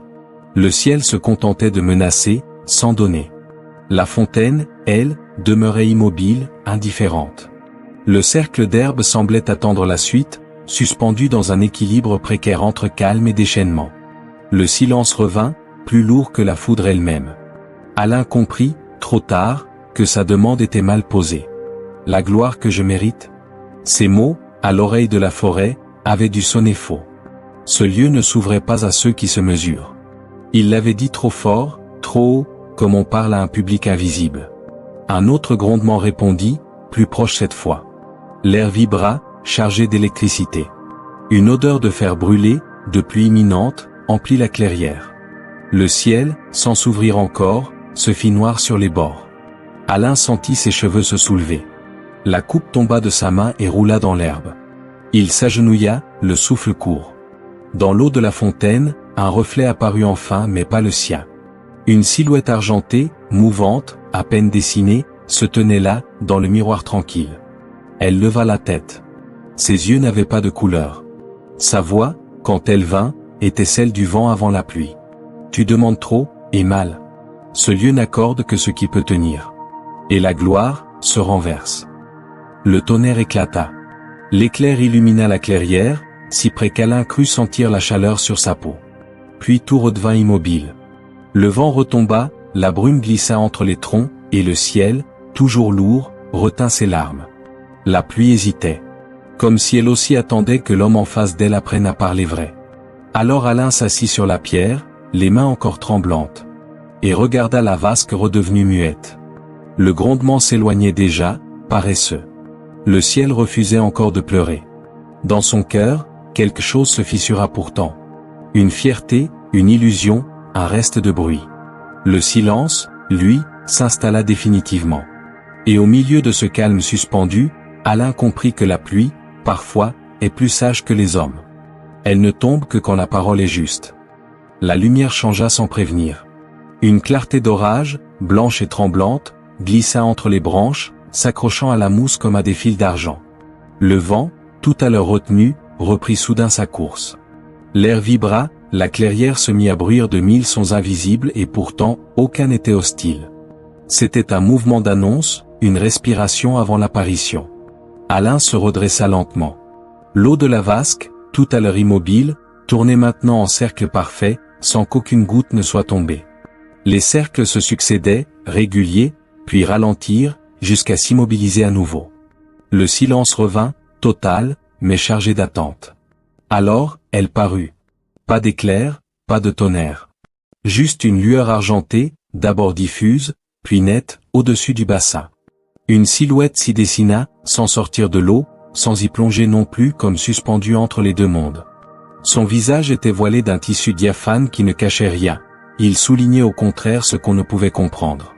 Le ciel se contentait de menacer, sans donner. La fontaine, elle, demeurait immobile, indifférente. Le cercle d'herbe semblait attendre la suite, suspendu dans un équilibre précaire entre calme et déchaînement. Le silence revint, plus lourd que la foudre elle-même. Alain comprit, trop tard, que sa demande était mal posée. La gloire que je mérite? Ces mots, à l'oreille de la forêt, avaient dû sonner faux. Ce lieu ne s'ouvrait pas à ceux qui se mesurent. Il l'avait dit trop fort, trop haut, comme on parle à un public invisible. Un autre grondement répondit, plus proche cette fois. L'air vibra, chargé d'électricité. Une odeur de fer brûlé, de pluie imminente, emplit la clairière. Le ciel, sans s'ouvrir encore, se fit noir sur les bords. Alain sentit ses cheveux se soulever. La coupe tomba de sa main et roula dans l'herbe. Il s'agenouilla, le souffle court. Dans l'eau de la fontaine, un reflet apparut enfin mais pas le sien. Une silhouette argentée, mouvante, à peine dessinée, se tenait là, dans le miroir tranquille. Elle leva la tête. Ses yeux n'avaient pas de couleur. Sa voix, quand elle vint, était celle du vent avant la pluie. Tu demandes trop, et mal. Ce lieu n'accorde que ce qui peut tenir. Et la gloire, se renverse. Le tonnerre éclata. L'éclair illumina la clairière, si près qu'Alain crut sentir la chaleur sur sa peau. Puis tout redevint immobile. Le vent retomba, la brume glissa entre les troncs, et le ciel, toujours lourd, retint ses larmes. La pluie hésitait. Comme si elle aussi attendait que l'homme en face d'elle apprenne à parler vrai. Alors Alain s'assit sur la pierre, les mains encore tremblantes. Et regarda la vasque redevenue muette. Le grondement s'éloignait déjà, paresseux. Le ciel refusait encore de pleurer. Dans son cœur, quelque chose se fissura pourtant. Une fierté, une illusion, un reste de bruit. Le silence, lui, s'installa définitivement. Et au milieu de ce calme suspendu, Alain comprit que la pluie, parfois, est plus sage que les hommes. Elle ne tombe que quand la parole est juste. La lumière changea sans prévenir. Une clarté d'orage, blanche et tremblante, glissa entre les branches, s'accrochant à la mousse comme à des fils d'argent. Le vent, tout à l'heure retenu, reprit soudain sa course. L'air vibra, la clairière se mit à bruire de 1000 sons invisibles et pourtant, aucun n'était hostile. C'était un mouvement d'annonce, une respiration avant l'apparition. Alain se redressa lentement. L'eau de la vasque, tout à l'heure immobile, tournait maintenant en cercle parfait, sans qu'aucune goutte ne soit tombée. Les cercles se succédaient, réguliers, puis ralentirent, jusqu'à s'immobiliser à nouveau. Le silence revint, total, mais chargé d'attente. Alors, elle parut. Pas d'éclair, pas de tonnerre. Juste une lueur argentée, d'abord diffuse, puis nette, au-dessus du bassin. Une silhouette s'y dessina, sans sortir de l'eau, sans y plonger non plus comme suspendue entre les deux mondes. Son visage était voilé d'un tissu diaphane qui ne cachait rien. Il soulignait au contraire ce qu'on ne pouvait comprendre.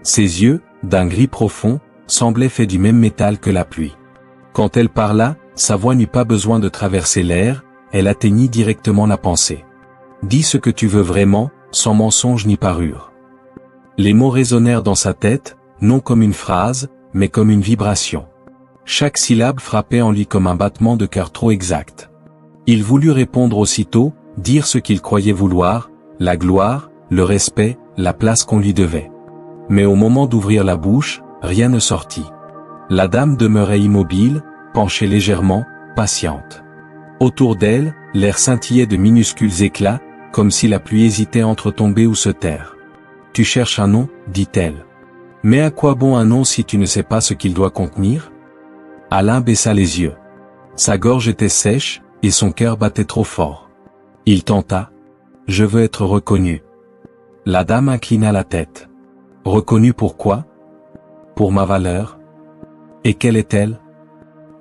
Ses yeux, d'un gris profond, semblaient faits du même métal que la pluie. Quand elle parla, sa voix n'eut pas besoin de traverser l'air, elle atteignit directement la pensée. Dis ce que tu veux vraiment, sans mensonge ni parure. Les mots résonnèrent dans sa tête, non comme une phrase, mais comme une vibration. Chaque syllabe frappait en lui comme un battement de cœur trop exact. Il voulut répondre aussitôt, dire ce qu'il croyait vouloir, la gloire, le respect, la place qu'on lui devait. Mais au moment d'ouvrir la bouche, rien ne sortit. La dame demeurait immobile, penchée légèrement, patiente. Autour d'elle, l'air scintillait de minuscules éclats, comme si la pluie hésitait entre tomber ou se taire. « Tu cherches un nom » dit-elle. « Mais à quoi bon un nom si tu ne sais pas ce qu'il doit contenir ?» Alain baissa les yeux. Sa gorge était sèche, et son cœur battait trop fort. Il tenta. « Je veux être reconnu. » La dame inclina la tête. « Reconnu pourquoi ? Pour ma valeur ? Et quelle est-elle ?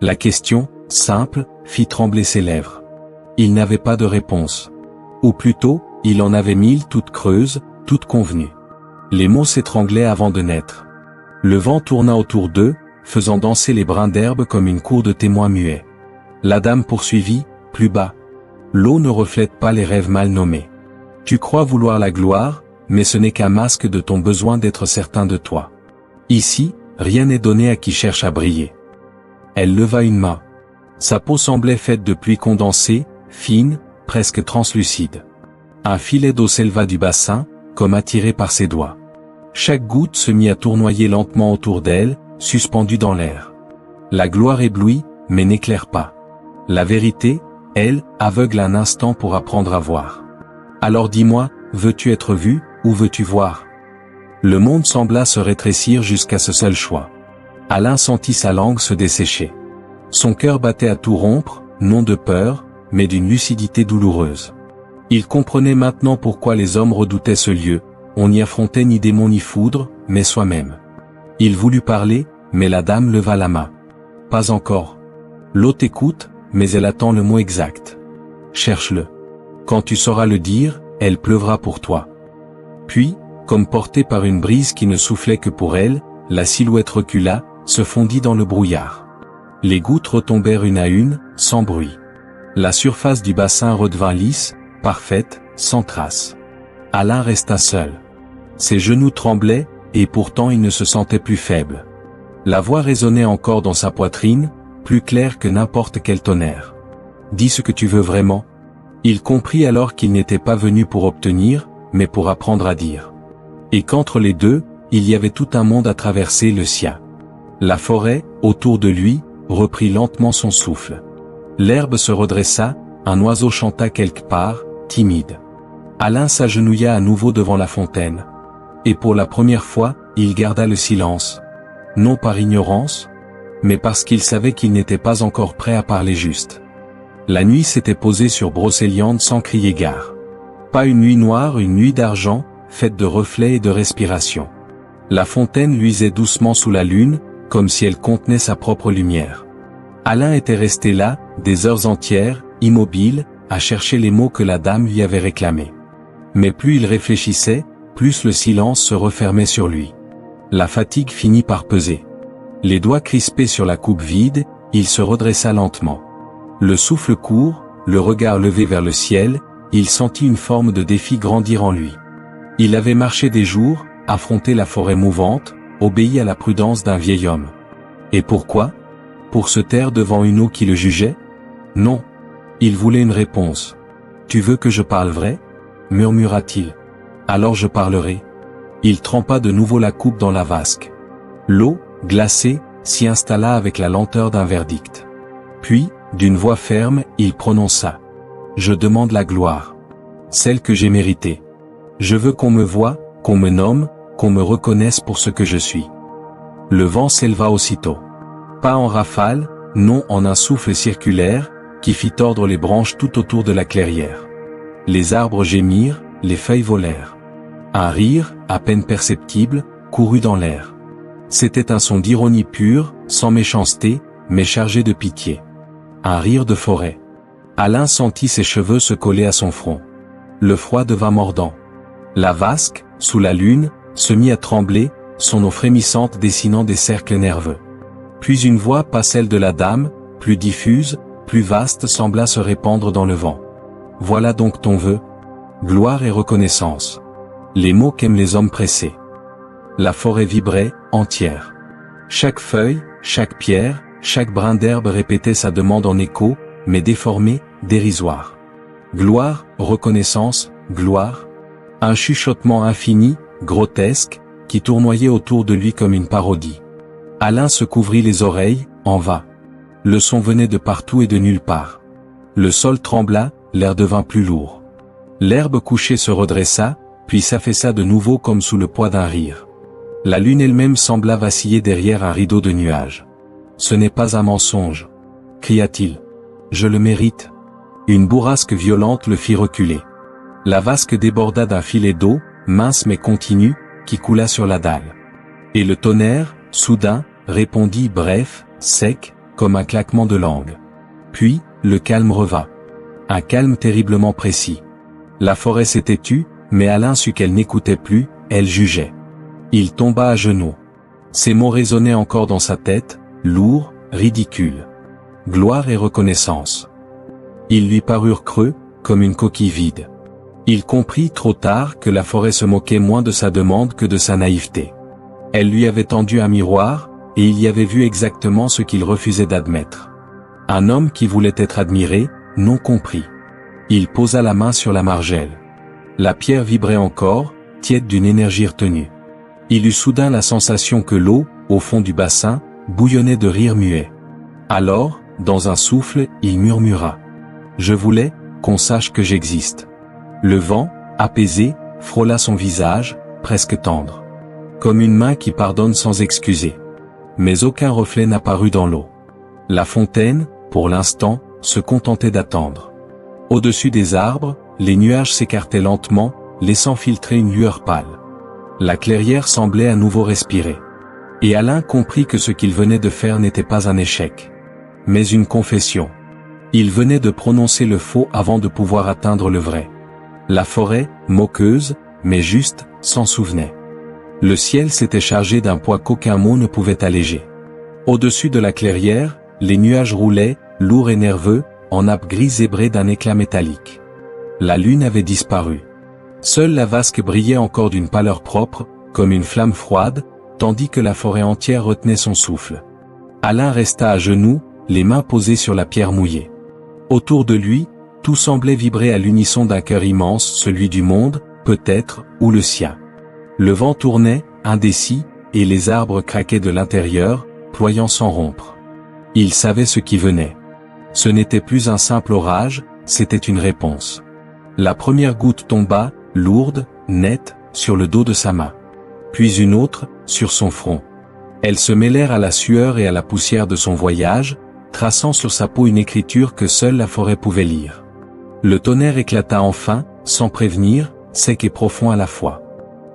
La question, simple, fit trembler ses lèvres. Il n'avait pas de réponse. Ou plutôt, il en avait 1000 toutes creuses, toutes convenues. Les mots s'étranglaient avant de naître. Le vent tourna autour d'eux, faisant danser les brins d'herbe comme une cour de témoins muets. La dame poursuivit, plus bas. L'eau ne reflète pas les rêves mal nommés. Tu crois vouloir la gloire, mais ce n'est qu'un masque de ton besoin d'être certain de toi. Ici, rien n'est donné à qui cherche à briller. Elle leva une main. Sa peau semblait faite de pluie condensée, fine, presque translucide. Un filet d'eau s'éleva du bassin, comme attiré par ses doigts. Chaque goutte se mit à tournoyer lentement autour d'elle, suspendue dans l'air. La gloire éblouit, mais n'éclaire pas. La vérité, elle, aveugle un instant pour apprendre à voir. Alors dis-moi, veux-tu être vu, ou veux-tu voir? Le monde sembla se rétrécir jusqu'à ce seul choix. Alain sentit sa langue se dessécher. Son cœur battait à tout rompre, non de peur, mais d'une lucidité douloureuse. Il comprenait maintenant pourquoi les hommes redoutaient ce lieu, on n'y affrontait ni démon ni foudre, mais soi-même. Il voulut parler, mais la dame leva la main. Pas encore. L'autre écoute, mais elle attend le mot exact. Cherche-le. Quand tu sauras le dire, elle pleuvra pour toi. Puis, comme portée par une brise qui ne soufflait que pour elle, la silhouette recula, se fondit dans le brouillard. Les gouttes retombèrent une à une, sans bruit. La surface du bassin redevint lisse, parfaite, sans trace. Alain resta seul. Ses genoux tremblaient, et pourtant il ne se sentait plus faible. La voix résonnait encore dans sa poitrine, plus claire que n'importe quel tonnerre. Dis ce que tu veux vraiment. Il comprit alors qu'il n'était pas venu pour obtenir, mais pour apprendre à dire. Et qu'entre les deux, il y avait tout un monde à traverser, le sien. La forêt, autour de lui, reprit lentement son souffle. L'herbe se redressa, un oiseau chanta quelque part, timide. Alain s'agenouilla à nouveau devant la fontaine. Et pour la première fois, il garda le silence. Non par ignorance, mais parce qu'il savait qu'il n'était pas encore prêt à parler juste. La nuit s'était posée sur Brocéliande sans crier gare. Pas une nuit noire, une nuit d'argent, faite de reflets et de respiration. La fontaine luisait doucement sous la lune, comme si elle contenait sa propre lumière. Alain était resté là, des heures entières, immobile, à chercher les mots que la dame lui avait réclamés. Mais plus il réfléchissait, plus le silence se refermait sur lui. La fatigue finit par peser. Les doigts crispés sur la coupe vide, il se redressa lentement. Le souffle court, le regard levé vers le ciel, il sentit une forme de défi grandir en lui. Il avait marché des jours, affronté la forêt mouvante, obéi à la prudence d'un vieil homme. Et pourquoi? Pour se taire devant une eau qui le jugeait? Non. Il voulait une réponse. Tu veux que je parle vrai? Murmura-t-il. Alors je parlerai. Il trempa de nouveau la coupe dans la vasque. L'eau, glacée, s'y installa avec la lenteur d'un verdict. Puis, d'une voix ferme, il prononça. Je demande la gloire. Celle que j'ai méritée. Je veux qu'on me voie, qu'on me nomme, qu'on me reconnaisse pour ce que je suis. Le vent s'éleva aussitôt. Pas en rafale, non en un souffle circulaire, qui fit tordre les branches tout autour de la clairière. Les arbres gémirent, les feuilles volèrent. Un rire, à peine perceptible, courut dans l'air. C'était un son d'ironie pure, sans méchanceté, mais chargé de pitié. Un rire de forêt. Alain sentit ses cheveux se coller à son front. Le froid devint mordant. La vasque, sous la lune, se mit à trembler, son eau frémissante dessinant des cercles nerveux. Puis une voix, pas celle de la dame, plus diffuse, plus vaste, sembla se répandre dans le vent. Voilà donc ton vœu. Gloire et reconnaissance. Les mots qu'aiment les hommes pressés. La forêt vibrait, entière. Chaque feuille, chaque pierre, chaque brin d'herbe répétait sa demande en écho, mais déformée, dérisoire. Gloire, reconnaissance, gloire. Un chuchotement infini, grotesque, qui tournoyait autour de lui comme une parodie. Alain se couvrit les oreilles, en vain. Le son venait de partout et de nulle part. Le sol trembla, l'air devint plus lourd. L'herbe couchée se redressa, puis s'affaissa de nouveau comme sous le poids d'un rire. La lune elle-même sembla vaciller derrière un rideau de nuages. Ce n'est pas un mensonge, cria-t-il. Je le mérite. Une bourrasque violente le fit reculer. La vasque déborda d'un filet d'eau, mince mais continu, qui coula sur la dalle. Et le tonnerre, soudain, répondit bref, sec, comme un claquement de langue. Puis, le calme revint. Un calme terriblement précis. La forêt s'était tue, mais Alain sut qu'elle n'écoutait plus, elle jugeait. Il tomba à genoux. Ces mots résonnaient encore dans sa tête, lourds, ridicules. Gloire et reconnaissance. Ils lui parurent creux, comme une coquille vide. Il comprit trop tard que la forêt se moquait moins de sa demande que de sa naïveté. Elle lui avait tendu un miroir, et il y avait vu exactement ce qu'il refusait d'admettre. Un homme qui voulait être admiré, non compris. Il posa la main sur la margelle. La pierre vibrait encore, tiède d'une énergie retenue. Il eut soudain la sensation que l'eau, au fond du bassin, bouillonnait de rires muets. Alors, dans un souffle, il murmura. « Je voulais qu'on sache que j'existe. » Le vent, apaisé, frôla son visage, presque tendre. Comme une main qui pardonne sans excuser. Mais aucun reflet n'apparut dans l'eau. La fontaine, pour l'instant, se contentait d'attendre. Au-dessus des arbres, les nuages s'écartaient lentement, laissant filtrer une lueur pâle. La clairière semblait à nouveau respirer. Et Alain comprit que ce qu'il venait de faire n'était pas un échec, mais une confession. Il venait de prononcer le faux avant de pouvoir atteindre le vrai. La forêt, moqueuse, mais juste, s'en souvenait. Le ciel s'était chargé d'un poids qu'aucun mot ne pouvait alléger. Au-dessus de la clairière, les nuages roulaient, lourds et nerveux, en nappes grises zébrées d'un éclat métallique. La lune avait disparu. Seule la vasque brillait encore d'une pâleur propre, comme une flamme froide, tandis que la forêt entière retenait son souffle. Alain resta à genoux, les mains posées sur la pierre mouillée. Autour de lui, tout semblait vibrer à l'unisson d'un cœur immense, celui du monde, peut-être, ou le sien. Le vent tournait, indécis, et les arbres craquaient de l'intérieur, ployant sans rompre. Il savait ce qui venait. Ce n'était plus un simple orage, c'était une réponse. La première goutte tomba, lourde, nette, sur le dos de sa main. Puis une autre, sur son front. Elles se mêlèrent à la sueur et à la poussière de son voyage, traçant sur sa peau une écriture que seule la forêt pouvait lire. Le tonnerre éclata enfin, sans prévenir, sec et profond à la fois.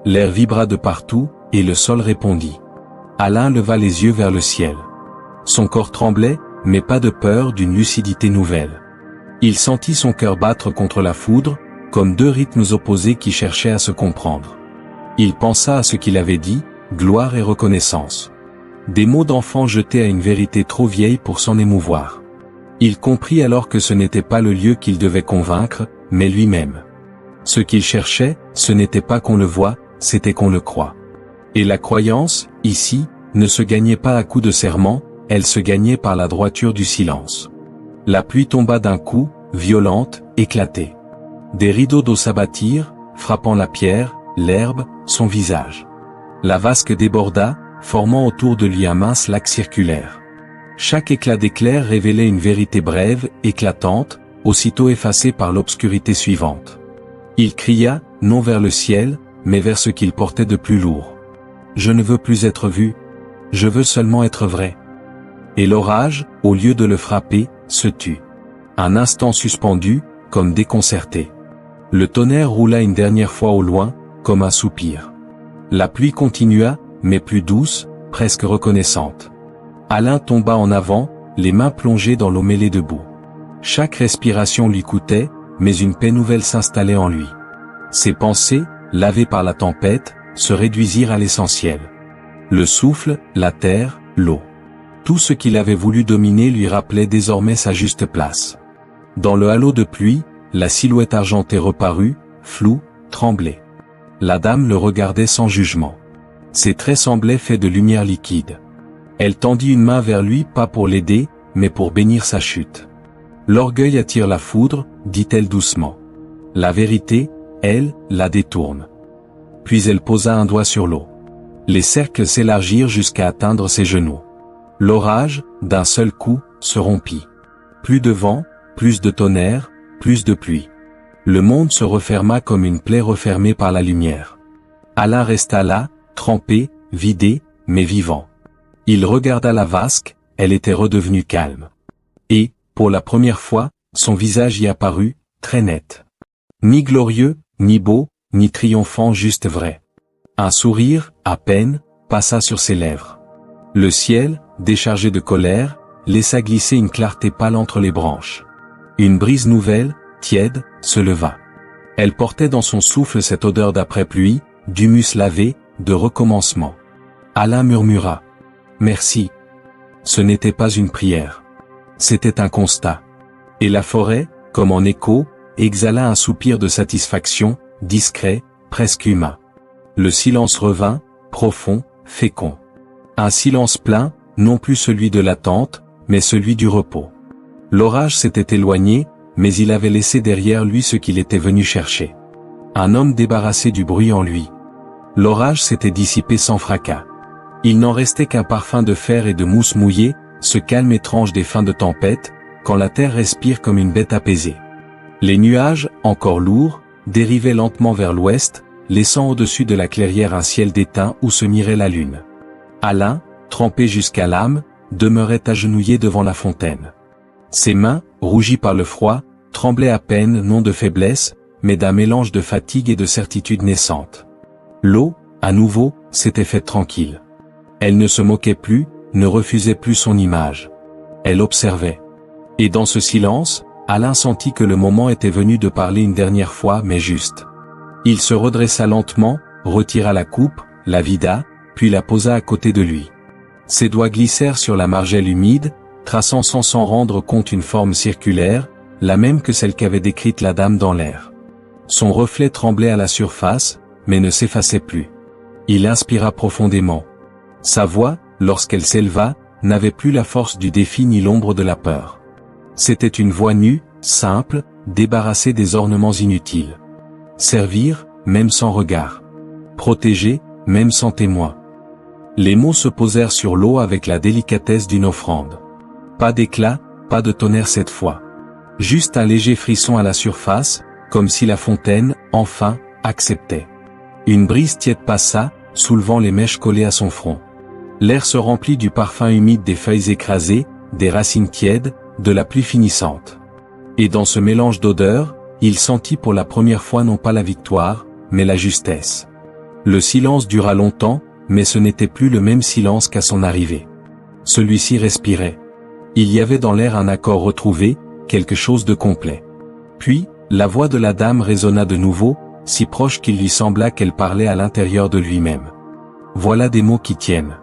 L'air vibra de partout, et le sol répondit. Alain leva les yeux vers le ciel. Son corps tremblait, mais pas de peur, d'une lucidité nouvelle. Il sentit son cœur battre contre la foudre, comme deux rythmes opposés qui cherchaient à se comprendre. Il pensa à ce qu'il avait dit, gloire et reconnaissance. Des mots d'enfant jetés à une vérité trop vieille pour s'en émouvoir. Il comprit alors que ce n'était pas le lieu qu'il devait convaincre, mais lui-même. Ce qu'il cherchait, ce n'était pas qu'on le voie, c'était qu'on le croie. Et la croyance, ici, ne se gagnait pas à coups de serment, elle se gagnait par la droiture du silence. La pluie tomba d'un coup, violente, éclatée. Des rideaux d'eau s'abattirent, frappant la pierre, l'herbe, son visage. La vasque déborda, formant autour de lui un mince lac circulaire. Chaque éclat d'éclair révélait une vérité brève, éclatante, aussitôt effacée par l'obscurité suivante. Il cria, non vers le ciel, mais vers ce qu'il portait de plus lourd. « Je ne veux plus être vu. Je veux seulement être vrai. » Et l'orage, au lieu de le frapper, se tut. Un instant suspendu, comme déconcerté. Le tonnerre roula une dernière fois au loin, comme un soupir. La pluie continua, mais plus douce, presque reconnaissante. Alain tomba en avant, les mains plongées dans l'eau mêlée de boue. Chaque respiration lui coûtait, mais une paix nouvelle s'installait en lui. Ses pensées, lavées par la tempête, se réduisirent à l'essentiel. Le souffle, la terre, l'eau. Tout ce qu'il avait voulu dominer lui rappelait désormais sa juste place. Dans le halo de pluie, la silhouette argentée reparut, floue, tremblait. La dame le regardait sans jugement. Ses traits semblaient faits de lumière liquide. Elle tendit une main vers lui, pas pour l'aider, mais pour bénir sa chute. L'orgueil attire la foudre, dit-elle doucement. La vérité, elle, la détourne. Puis elle posa un doigt sur l'eau. Les cercles s'élargirent jusqu'à atteindre ses genoux. L'orage, d'un seul coup, se rompit. Plus de vent, plus de tonnerre, plus de pluie. Le monde se referma comme une plaie refermée par la lumière. Alain resta là, trempé, vidé, mais vivant. Il regarda la vasque, elle était redevenue calme. Et, pour la première fois, son visage y apparut, très net. Ni glorieux, ni beau, ni triomphant, juste vrai. Un sourire, à peine, passa sur ses lèvres. Le ciel, déchargé de colère, laissa glisser une clarté pâle entre les branches. Une brise nouvelle, tiède, se leva. Elle portait dans son souffle cette odeur d'après-pluie, d'humus lavé, de recommencement. Alain murmura. « Merci. » Ce n'était pas une prière. C'était un constat. Et la forêt, comme en écho, exhala un soupir de satisfaction, discret, presque humain. Le silence revint, profond, fécond. Un silence plein, non plus celui de l'attente, mais celui du repos. L'orage s'était éloigné, mais il avait laissé derrière lui ce qu'il était venu chercher. Un homme débarrassé du bruit en lui. L'orage s'était dissipé sans fracas. Il n'en restait qu'un parfum de fer et de mousse mouillée, ce calme étrange des fins de tempête, quand la terre respire comme une bête apaisée. Les nuages, encore lourds, dérivaient lentement vers l'ouest, laissant au-dessus de la clairière un ciel d'étain où se mirait la lune. Alain, trempé jusqu'à l'âme, demeurait agenouillé devant la fontaine. Ses mains, rougies par le froid, tremblaient à peine non de faiblesse, mais d'un mélange de fatigue et de certitude naissante. L'eau, à nouveau, s'était faite tranquille. Elle ne se moquait plus, ne refusait plus son image. Elle observait. Et dans ce silence, Alain sentit que le moment était venu de parler une dernière fois mais juste. Il se redressa lentement, retira la coupe, la vida, puis la posa à côté de lui. Ses doigts glissèrent sur la margelle humide, traçant sans s'en rendre compte une forme circulaire, la même que celle qu'avait décrite la dame dans l'air. Son reflet tremblait à la surface, mais ne s'effaçait plus. Il inspira profondément. Sa voix, lorsqu'elle s'éleva, n'avait plus la force du défi ni l'ombre de la peur. C'était une voix nue, simple, débarrassée des ornements inutiles. Servir, même sans regard. Protéger, même sans témoin. Les mots se posèrent sur l'eau avec la délicatesse d'une offrande. Pas d'éclat, pas de tonnerre cette fois. Juste un léger frisson à la surface, comme si la fontaine, enfin, acceptait. Une brise tiède passa, soulevant les mèches collées à son front. L'air se remplit du parfum humide des feuilles écrasées, des racines tièdes, de la pluie finissante. Et dans ce mélange d'odeurs, il sentit pour la première fois non pas la victoire, mais la justesse. Le silence dura longtemps, mais ce n'était plus le même silence qu'à son arrivée. Celui-ci respirait. Il y avait dans l'air un accord retrouvé, quelque chose de complet. Puis, la voix de la dame résonna de nouveau, si proche qu'il lui sembla qu'elle parlait à l'intérieur de lui-même. Voilà des mots qui tiennent.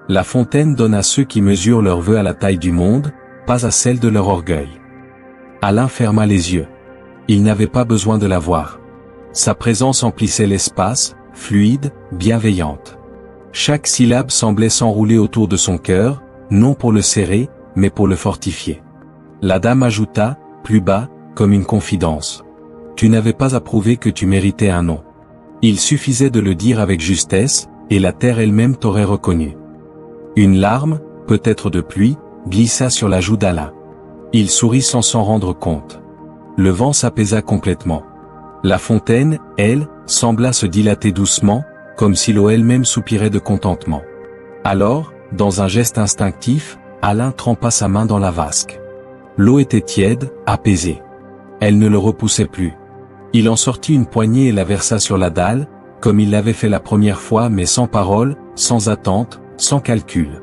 La fontaine donne à ceux qui mesurent leurs vœux à la taille du monde, pas à celle de leur orgueil. Alain ferma les yeux. Il n'avait pas besoin de la voir. Sa présence emplissait l'espace, fluide, bienveillante. Chaque syllabe semblait s'enrouler autour de son cœur, non pour le serrer, mais pour le fortifier. La dame ajouta, plus bas, comme une confidence. Tu n'avais pas à prouver que tu méritais un nom. Il suffisait de le dire avec justesse, et la terre elle-même t'aurait reconnu. Une larme, peut-être de pluie, glissa sur la joue d'Alain. Il sourit sans s'en rendre compte. Le vent s'apaisa complètement. La fontaine, elle, sembla se dilater doucement, comme si l'eau elle-même soupirait de contentement. Alors, dans un geste instinctif, Alain trempa sa main dans la vasque. L'eau était tiède, apaisée. Elle ne le repoussait plus. Il en sortit une poignée et la versa sur la dalle, comme il l'avait fait la première fois mais sans parole, sans attente, sans calcul.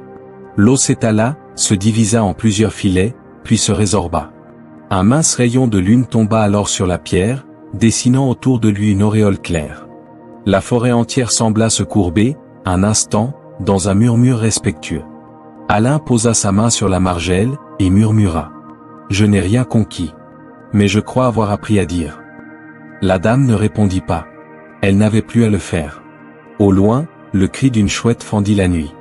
L'eau s'étala, se divisa en plusieurs filets, puis se résorba. Un mince rayon de lune tomba alors sur la pierre, dessinant autour de lui une auréole claire. La forêt entière sembla se courber, un instant, dans un murmure respectueux. Alain posa sa main sur la margelle, et murmura. « Je n'ai rien conquis. Mais je crois avoir appris à dire. » La dame ne répondit pas. Elle n'avait plus à le faire. Au loin, le cri d'une chouette fendit la nuit.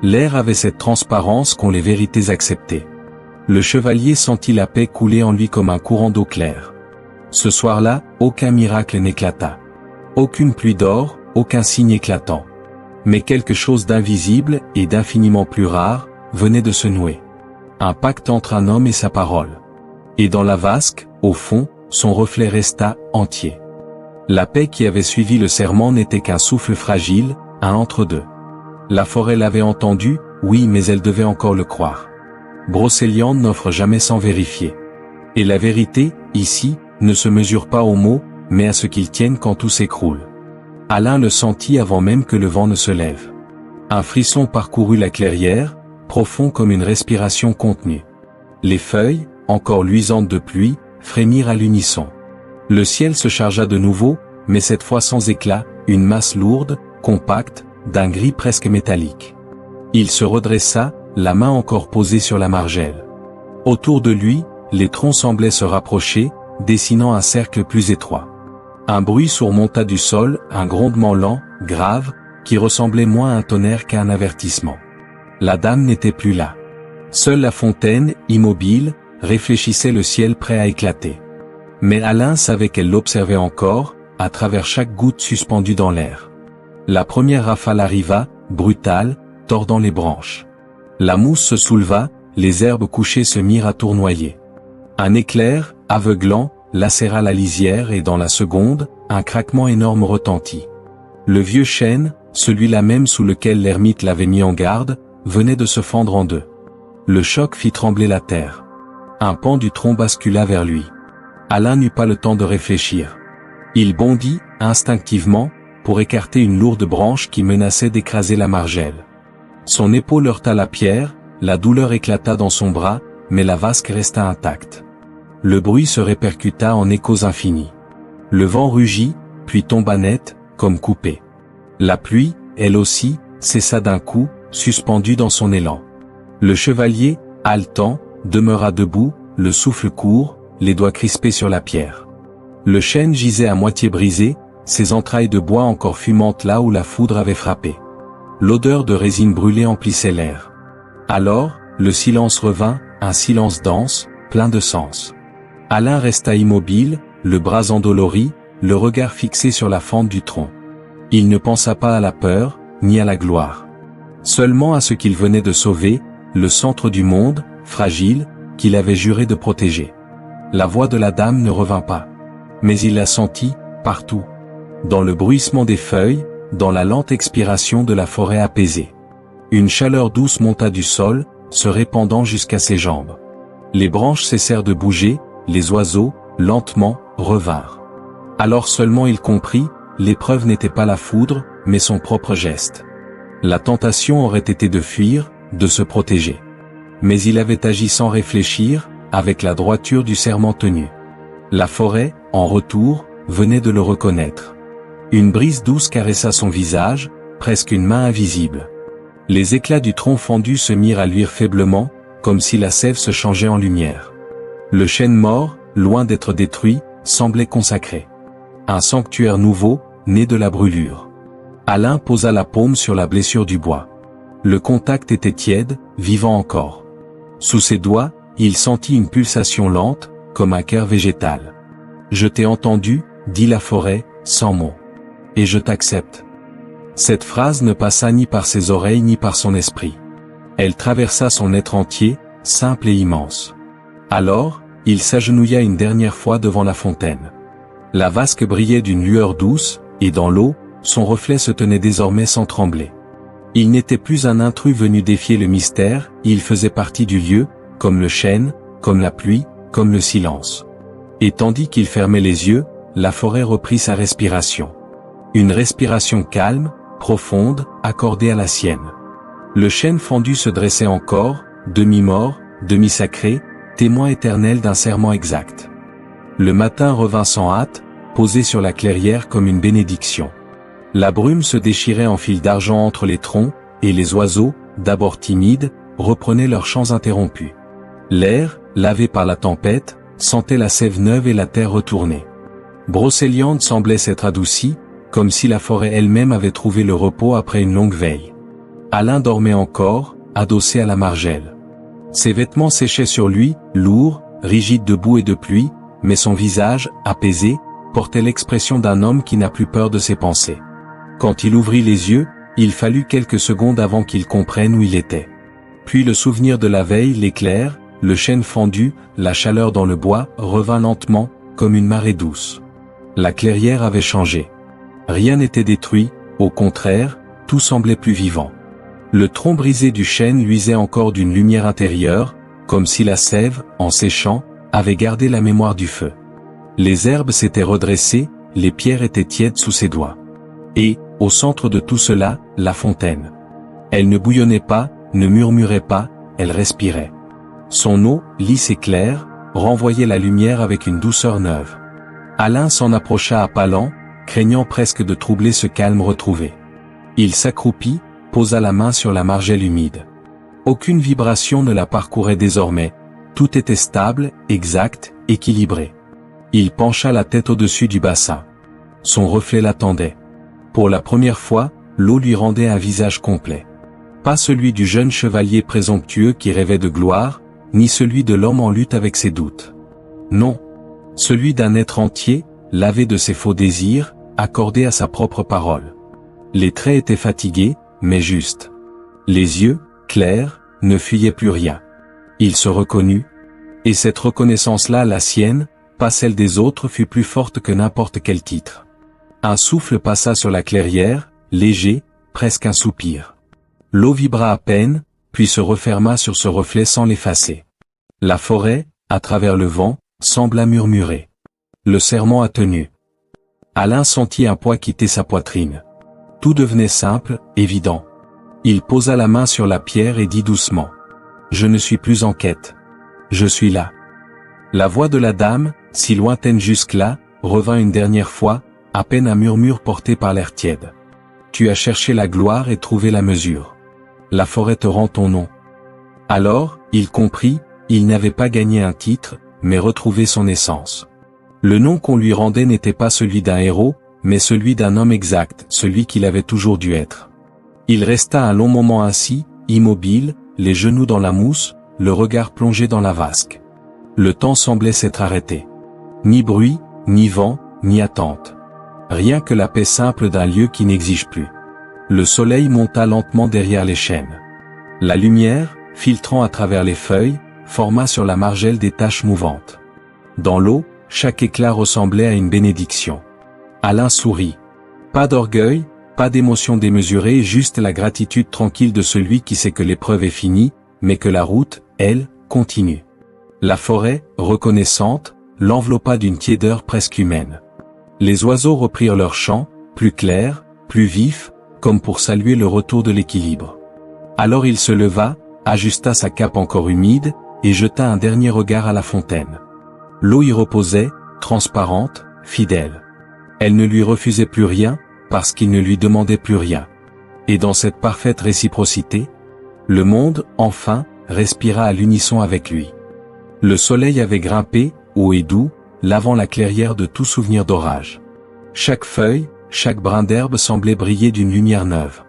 L'air avait cette transparence qu'ont les vérités acceptées. Le chevalier sentit la paix couler en lui comme un courant d'eau claire. Ce soir-là, aucun miracle n'éclata. Aucune pluie d'or, aucun signe éclatant. Mais quelque chose d'invisible et d'infiniment plus rare venait de se nouer. Un pacte entre un homme et sa parole. Et dans la vasque, au fond, son reflet resta entier. La paix qui avait suivi le serment n'était qu'un souffle fragile, un entre-deux. La forêt l'avait entendu, oui, mais elle devait encore le croire. Brocéliande n'offre jamais sans vérifier. Et la vérité, ici, ne se mesure pas aux mots, mais à ce qu'ils tiennent quand tout s'écroule. Alain le sentit avant même que le vent ne se lève. Un frisson parcourut la clairière, profond comme une respiration contenue. Les feuilles, encore luisantes de pluie, frémirent à l'unisson. Le ciel se chargea de nouveau, mais cette fois sans éclat, une masse lourde, compacte, d'un gris presque métallique. Il se redressa, la main encore posée sur la margelle. Autour de lui, les troncs semblaient se rapprocher, dessinant un cercle plus étroit. Un bruit surmonta du sol, un grondement lent, grave, qui ressemblait moins à un tonnerre qu'à un avertissement. La dame n'était plus là. Seule la fontaine, immobile, réfléchissait le ciel prêt à éclater. Mais Alain savait qu'elle l'observait encore, à travers chaque goutte suspendue dans l'air. La première rafale arriva, brutale, tordant les branches. La mousse se souleva, les herbes couchées se mirent à tournoyer. Un éclair, aveuglant, lacéra la lisière et dans la seconde, un craquement énorme retentit. Le vieux chêne, celui-là même sous lequel l'ermite l'avait mis en garde, venait de se fendre en deux. Le choc fit trembler la terre. Un pan du tronc bascula vers lui. Alain n'eut pas le temps de réfléchir. Il bondit, instinctivement, pour écarter une lourde branche qui menaçait d'écraser la margelle. Son épaule heurta la pierre, la douleur éclata dans son bras, mais la vasque resta intacte. Le bruit se répercuta en échos infinis. Le vent rugit, puis tomba net, comme coupé. La pluie, elle aussi, cessa d'un coup, suspendue dans son élan. Le chevalier, haletant, demeura debout, le souffle court, les doigts crispés sur la pierre. Le chêne gisait à moitié brisé, ses entrailles de bois encore fumantes là où la foudre avait frappé. L'odeur de résine brûlée emplissait l'air. Alors, le silence revint, un silence dense, plein de sens. Alain resta immobile, le bras endolori, le regard fixé sur la fente du tronc. Il ne pensa pas à la peur, ni à la gloire. Seulement à ce qu'il venait de sauver, le centre du monde, fragile, qu'il avait juré de protéger. La voix de la dame ne revint pas. Mais il la sentit, partout. Dans le bruissement des feuilles, dans la lente expiration de la forêt apaisée. Une chaleur douce monta du sol, se répandant jusqu'à ses jambes. Les branches cessèrent de bouger, les oiseaux, lentement, revinrent. Alors seulement il comprit, l'épreuve n'était pas la foudre, mais son propre geste. La tentation aurait été de fuir, de se protéger. Mais il avait agi sans réfléchir, avec la droiture du serment tenu. La forêt, en retour, venait de le reconnaître. Une brise douce caressa son visage, presque une main invisible. Les éclats du tronc fendu se mirent à luire faiblement, comme si la sève se changeait en lumière. Le chêne mort, loin d'être détruit, semblait consacré. Un sanctuaire nouveau, né de la brûlure. Alain posa la paume sur la blessure du bois. Le contact était tiède, vivant encore. Sous ses doigts, il sentit une pulsation lente, comme un cœur végétal. « Je t'ai entendu, dit la forêt, sans mots. Et je t'accepte. » Cette phrase ne passa ni par ses oreilles ni par son esprit. Elle traversa son être entier, simple et immense. Alors, il s'agenouilla une dernière fois devant la fontaine. La vasque brillait d'une lueur douce, et dans l'eau, son reflet se tenait désormais sans trembler. Il n'était plus un intrus venu défier le mystère, il faisait partie du lieu, comme le chêne, comme la pluie, comme le silence. Et tandis qu'il fermait les yeux, la forêt reprit sa respiration. Une respiration calme, profonde, accordée à la sienne. Le chêne fendu se dressait encore, demi-mort, demi-sacré, témoin éternel d'un serment exact. Le matin revint sans hâte, posé sur la clairière comme une bénédiction. La brume se déchirait en fils d'argent entre les troncs, et les oiseaux, d'abord timides, reprenaient leurs chants interrompus. L'air, lavé par la tempête, sentait la sève neuve et la terre retournée. Brocéliande semblait s'être adoucie, comme si la forêt elle-même avait trouvé le repos après une longue veille. Alain dormait encore, adossé à la margelle. Ses vêtements séchaient sur lui, lourds, rigides de boue et de pluie, mais son visage, apaisé, portait l'expression d'un homme qui n'a plus peur de ses pensées. Quand il ouvrit les yeux, il fallut quelques secondes avant qu'il comprenne où il était. Puis le souvenir de la veille, l'éclair, le chêne fendu, la chaleur dans le bois, revint lentement, comme une marée douce. La clairière avait changé. Rien n'était détruit, au contraire, tout semblait plus vivant. Le tronc brisé du chêne luisait encore d'une lumière intérieure, comme si la sève, en séchant, avait gardé la mémoire du feu. Les herbes s'étaient redressées, les pierres étaient tièdes sous ses doigts. Et, au centre de tout cela, la fontaine. Elle ne bouillonnait pas, ne murmurait pas, elle respirait. Son eau, lisse et claire, renvoyait la lumière avec une douceur neuve. Alain s'en approcha à pas lents, craignant presque de troubler ce calme retrouvé. Il s'accroupit, posa la main sur la margelle humide. Aucune vibration ne la parcourait désormais, tout était stable, exact, équilibré. Il pencha la tête au-dessus du bassin. Son reflet l'attendait. Pour la première fois, l'eau lui rendait un visage complet. Pas celui du jeune chevalier présomptueux qui rêvait de gloire, ni celui de l'homme en lutte avec ses doutes. Non. Celui d'un être entier, lavé de ses faux désirs, accordé à sa propre parole. Les traits étaient fatigués, mais justes. Les yeux, clairs, ne fuyaient plus rien. Il se reconnut. Et cette reconnaissance-là, la sienne, pas celle des autres, fut plus forte que n'importe quel titre. Un souffle passa sur la clairière, léger, presque un soupir. L'eau vibra à peine, puis se referma sur ce reflet sans l'effacer. La forêt, à travers le vent, sembla murmurer. Le serment a tenu. Alain sentit un poids quitter sa poitrine. Tout devenait simple, évident. Il posa la main sur la pierre et dit doucement. « Je ne suis plus en quête. Je suis là. » La voix de la dame, si lointaine jusque-là, revint une dernière fois, à peine un murmure porté par l'air tiède. « Tu as cherché la gloire et trouvé la mesure. La forêt te rend ton nom. » Alors, il comprit, il n'avait pas gagné un titre, mais retrouvé son essence. Le nom qu'on lui rendait n'était pas celui d'un héros, mais celui d'un homme exact, celui qu'il avait toujours dû être. Il resta un long moment assis, immobile, les genoux dans la mousse, le regard plongé dans la vasque. Le temps semblait s'être arrêté. Ni bruit, ni vent, ni attente. Rien que la paix simple d'un lieu qui n'exige plus. Le soleil monta lentement derrière les chênes. La lumière, filtrant à travers les feuilles, forma sur la margelle des taches mouvantes. Dans l'eau, chaque éclat ressemblait à une bénédiction. Alain sourit. Pas d'orgueil, pas d'émotion démesurée, juste la gratitude tranquille de celui qui sait que l'épreuve est finie, mais que la route, elle, continue. La forêt, reconnaissante, l'enveloppa d'une tiédeur presque humaine. Les oiseaux reprirent leur chant, plus clair, plus vif, comme pour saluer le retour de l'équilibre. Alors il se leva, ajusta sa cape encore humide, et jeta un dernier regard à la fontaine. L'eau y reposait, transparente, fidèle. Elle ne lui refusait plus rien, parce qu'il ne lui demandait plus rien. Et dans cette parfaite réciprocité, le monde, enfin, respira à l'unisson avec lui. Le soleil avait grimpé, haut et doux, lavant la clairière de tout souvenir d'orage. Chaque feuille, chaque brin d'herbe semblait briller d'une lumière neuve.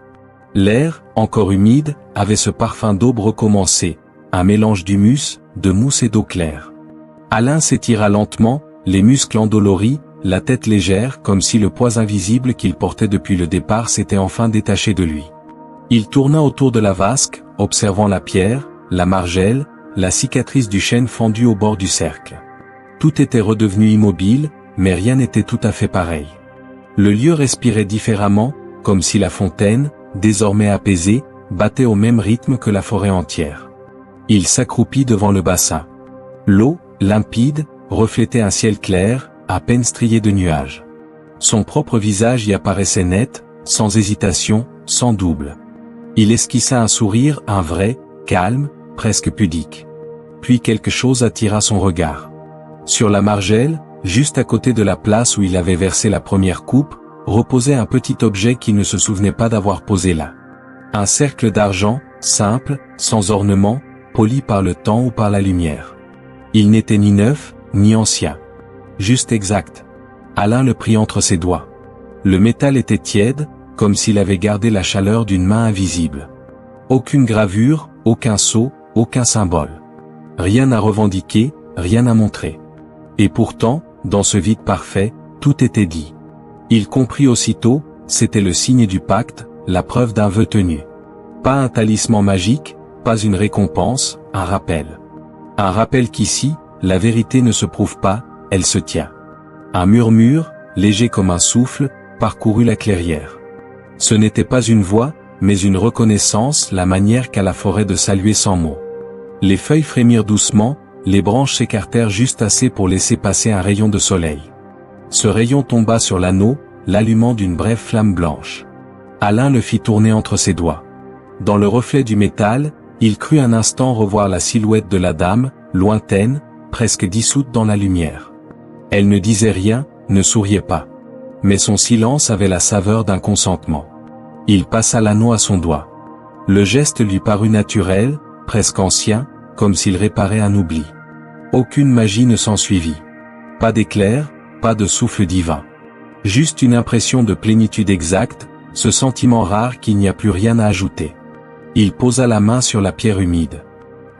L'air, encore humide, avait ce parfum d'aube recommencée, un mélange d'humus, de mousse et d'eau claire. Alain s'étira lentement, les muscles endoloris, la tête légère, comme si le poids invisible qu'il portait depuis le départ s'était enfin détaché de lui. Il tourna autour de la vasque, observant la pierre, la margelle, la cicatrice du chêne fendu au bord du cercle. Tout était redevenu immobile, mais rien n'était tout à fait pareil. Le lieu respirait différemment, comme si la fontaine, désormais apaisée, battait au même rythme que la forêt entière. Il s'accroupit devant le bassin. L'eau, limpide, reflétait un ciel clair, à peine strié de nuages. Son propre visage y apparaissait net, sans hésitation, sans double. Il esquissa un sourire, un vrai, calme, presque pudique. Puis quelque chose attira son regard. Sur la margelle, juste à côté de la place où il avait versé la première coupe, reposait un petit objet qu'il ne se souvenait pas d'avoir posé là. Un cercle d'argent, simple, sans ornement, poli par le temps ou par la lumière. Il n'était ni neuf, ni ancien. Juste exact. Alain le prit entre ses doigts. Le métal était tiède, comme s'il avait gardé la chaleur d'une main invisible. Aucune gravure, aucun sceau, aucun symbole. Rien à revendiquer, rien à montrer. Et pourtant, dans ce vide parfait, tout était dit. Il comprit aussitôt, c'était le signe du pacte, la preuve d'un vœu tenu. Pas un talisman magique, pas une récompense, un rappel. Un rappel qu'ici, la vérité ne se prouve pas, elle se tient. Un murmure, léger comme un souffle, parcourut la clairière. Ce n'était pas une voix, mais une reconnaissance, la manière qu'a la forêt de saluer sans mots. Les feuilles frémirent doucement, les branches s'écartèrent juste assez pour laisser passer un rayon de soleil. Ce rayon tomba sur l'anneau, l'allumant d'une brève flamme blanche. Alain le fit tourner entre ses doigts. Dans le reflet du métal, il crut un instant revoir la silhouette de la dame, lointaine, presque dissoute dans la lumière. Elle ne disait rien, ne souriait pas. Mais son silence avait la saveur d'un consentement. Il passa l'anneau à son doigt. Le geste lui parut naturel, presque ancien, comme s'il réparait un oubli. Aucune magie ne s'ensuivit. Pas d'éclair, pas de souffle divin. Juste une impression de plénitude exacte, ce sentiment rare qu'il n'y a plus rien à ajouter. Il posa la main sur la pierre humide.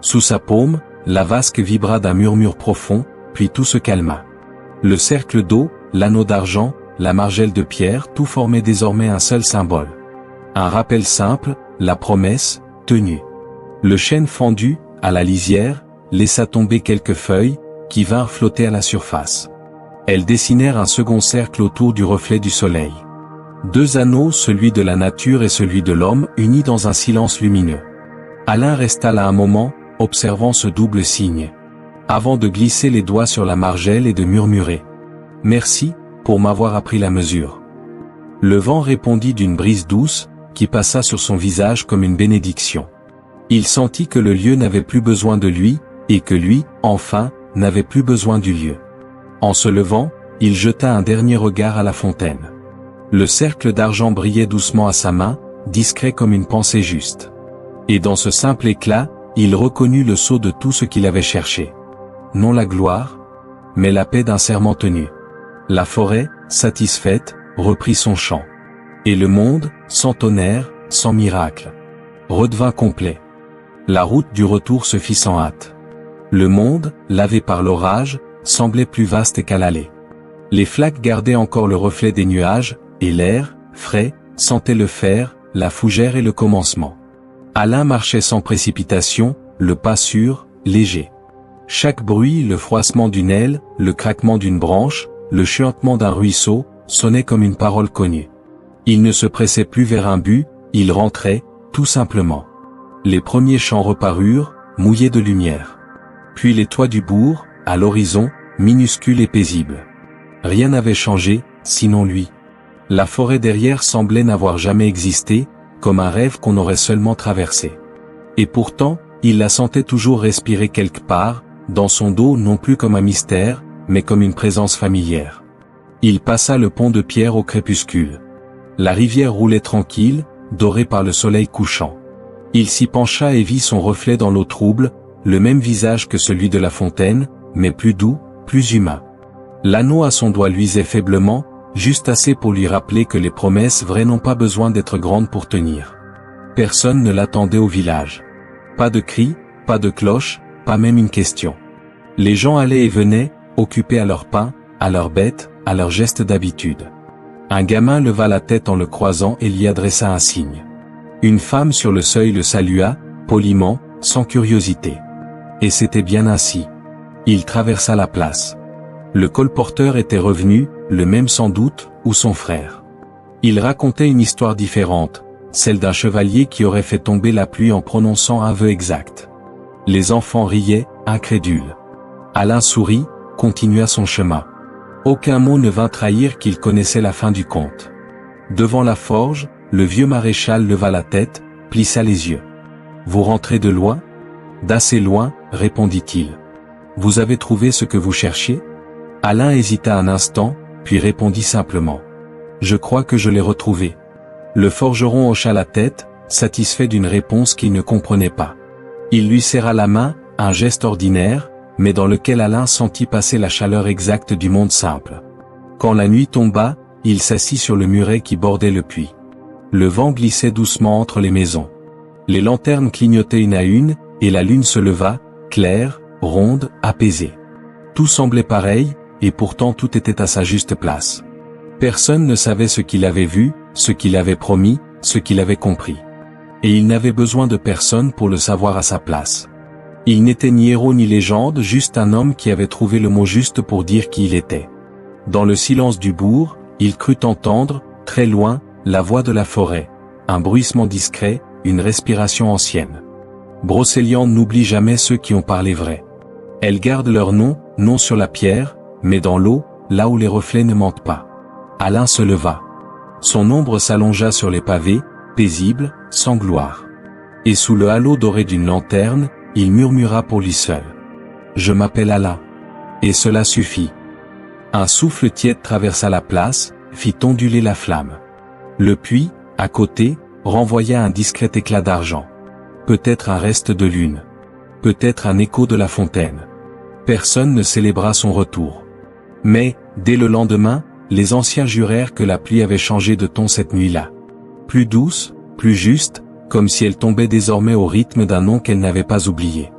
Sous sa paume, la vasque vibra d'un murmure profond, puis tout se calma. Le cercle d'eau, l'anneau d'argent, la margelle de pierre, tout formait désormais un seul symbole. Un rappel simple, la promesse, tenue. Le chêne fendu, à la lisière, laissa tomber quelques feuilles, qui vinrent flotter à la surface. Elles dessinèrent un second cercle autour du reflet du soleil. Deux anneaux, celui de la nature et celui de l'homme, unis dans un silence lumineux. Alain resta là un moment, observant ce double signe. Avant de glisser les doigts sur la margelle et de murmurer. « Merci, pour m'avoir appris la mesure. » Le vent répondit d'une brise douce, qui passa sur son visage comme une bénédiction. Il sentit que le lieu n'avait plus besoin de lui, et que lui, enfin, n'avait plus besoin du lieu. En se levant, il jeta un dernier regard à la fontaine. Le cercle d'argent brillait doucement à sa main, discret comme une pensée juste. Et dans ce simple éclat, il reconnut le sceau de tout ce qu'il avait cherché. Non la gloire, mais la paix d'un serment tenu. La forêt, satisfaite, reprit son chant. Et le monde, sans tonnerre, sans miracle, redevint complet. La route du retour se fit sans hâte. Le monde, lavé par l'orage, semblait plus vaste qu'à l'aller. Les flaques gardaient encore le reflet des nuages, et l'air, frais, sentait le fer, la fougère et le commencement. Alain marchait sans précipitation, le pas sûr, léger. Chaque bruit, le froissement d'une aile, le craquement d'une branche, le chuintement d'un ruisseau, sonnait comme une parole connue. Il ne se pressait plus vers un but, il rentrait, tout simplement. Les premiers champs reparurent, mouillés de lumière. Puis les toits du bourg, à l'horizon, minuscules et paisibles. Rien n'avait changé, sinon lui. La forêt derrière semblait n'avoir jamais existé, comme un rêve qu'on aurait seulement traversé. Et pourtant, il la sentait toujours respirer quelque part, dans son dos non plus comme un mystère, mais comme une présence familière. Il passa le pont de pierre au crépuscule. La rivière roulait tranquille, dorée par le soleil couchant. Il s'y pencha et vit son reflet dans l'eau trouble, le même visage que celui de la fontaine, mais plus doux, plus humain. L'anneau à son doigt luisait faiblement, juste assez pour lui rappeler que les promesses vraies n'ont pas besoin d'être grandes pour tenir. Personne ne l'attendait au village. Pas de cris, pas de cloches, pas même une question. Les gens allaient et venaient, occupés à leur pain, à leurs bêtes, à leurs gestes d'habitude. Un gamin leva la tête en le croisant et lui adressa un signe. Une femme sur le seuil le salua, poliment, sans curiosité. Et c'était bien ainsi. Il traversa la place. Le colporteur était revenu, le même sans doute, ou son frère. Il racontait une histoire différente, celle d'un chevalier qui aurait fait tomber la pluie en prononçant un vœu exact. Les enfants riaient, incrédules. Alain sourit, continua son chemin. Aucun mot ne vint trahir qu'il connaissait la fin du conte. Devant la forge, le vieux maréchal leva la tête, plissa les yeux. « Vous rentrez de loin ?»« D'assez loin, répondit-il. »« Vous avez trouvé ce que vous cherchiez ?» Alain hésita un instant, puis répondit simplement. « Je crois que je l'ai retrouvé. » Le forgeron hocha la tête, satisfait d'une réponse qu'il ne comprenait pas. Il lui serra la main, un geste ordinaire, mais dans lequel Alain sentit passer la chaleur exacte du monde simple. Quand la nuit tomba, il s'assit sur le muret qui bordait le puits. Le vent glissait doucement entre les maisons. Les lanternes clignotaient une à une, et la lune se leva, claire, ronde, apaisée. Tout semblait pareil, et pourtant tout était à sa juste place. Personne ne savait ce qu'il avait vu, ce qu'il avait promis, ce qu'il avait compris. Et il n'avait besoin de personne pour le savoir à sa place. Il n'était ni héros ni légende, juste un homme qui avait trouvé le mot juste pour dire qui il était. Dans le silence du bourg, il crut entendre, très loin, la voix de la forêt, un bruissement discret, une respiration ancienne. Brocéliande n'oublie jamais ceux qui ont parlé vrai. Elle garde leur nom, non sur la pierre, mais dans l'eau, là où les reflets ne mentent pas. Alain se leva. Son ombre s'allongea sur les pavés, paisible, sans gloire. Et sous le halo doré d'une lanterne, il murmura pour lui seul. Je m'appelle Allah. Et cela suffit. Un souffle tiède traversa la place, fit onduler la flamme. Le puits, à côté, renvoya un discret éclat d'argent. Peut-être un reste de lune. Peut-être un écho de la fontaine. Personne ne célébra son retour. Mais, dès le lendemain, les anciens jurèrent que la pluie avait changé de ton cette nuit-là. Plus douce, plus juste, comme si elle tombait désormais au rythme d'un nom qu'elle n'avait pas oublié.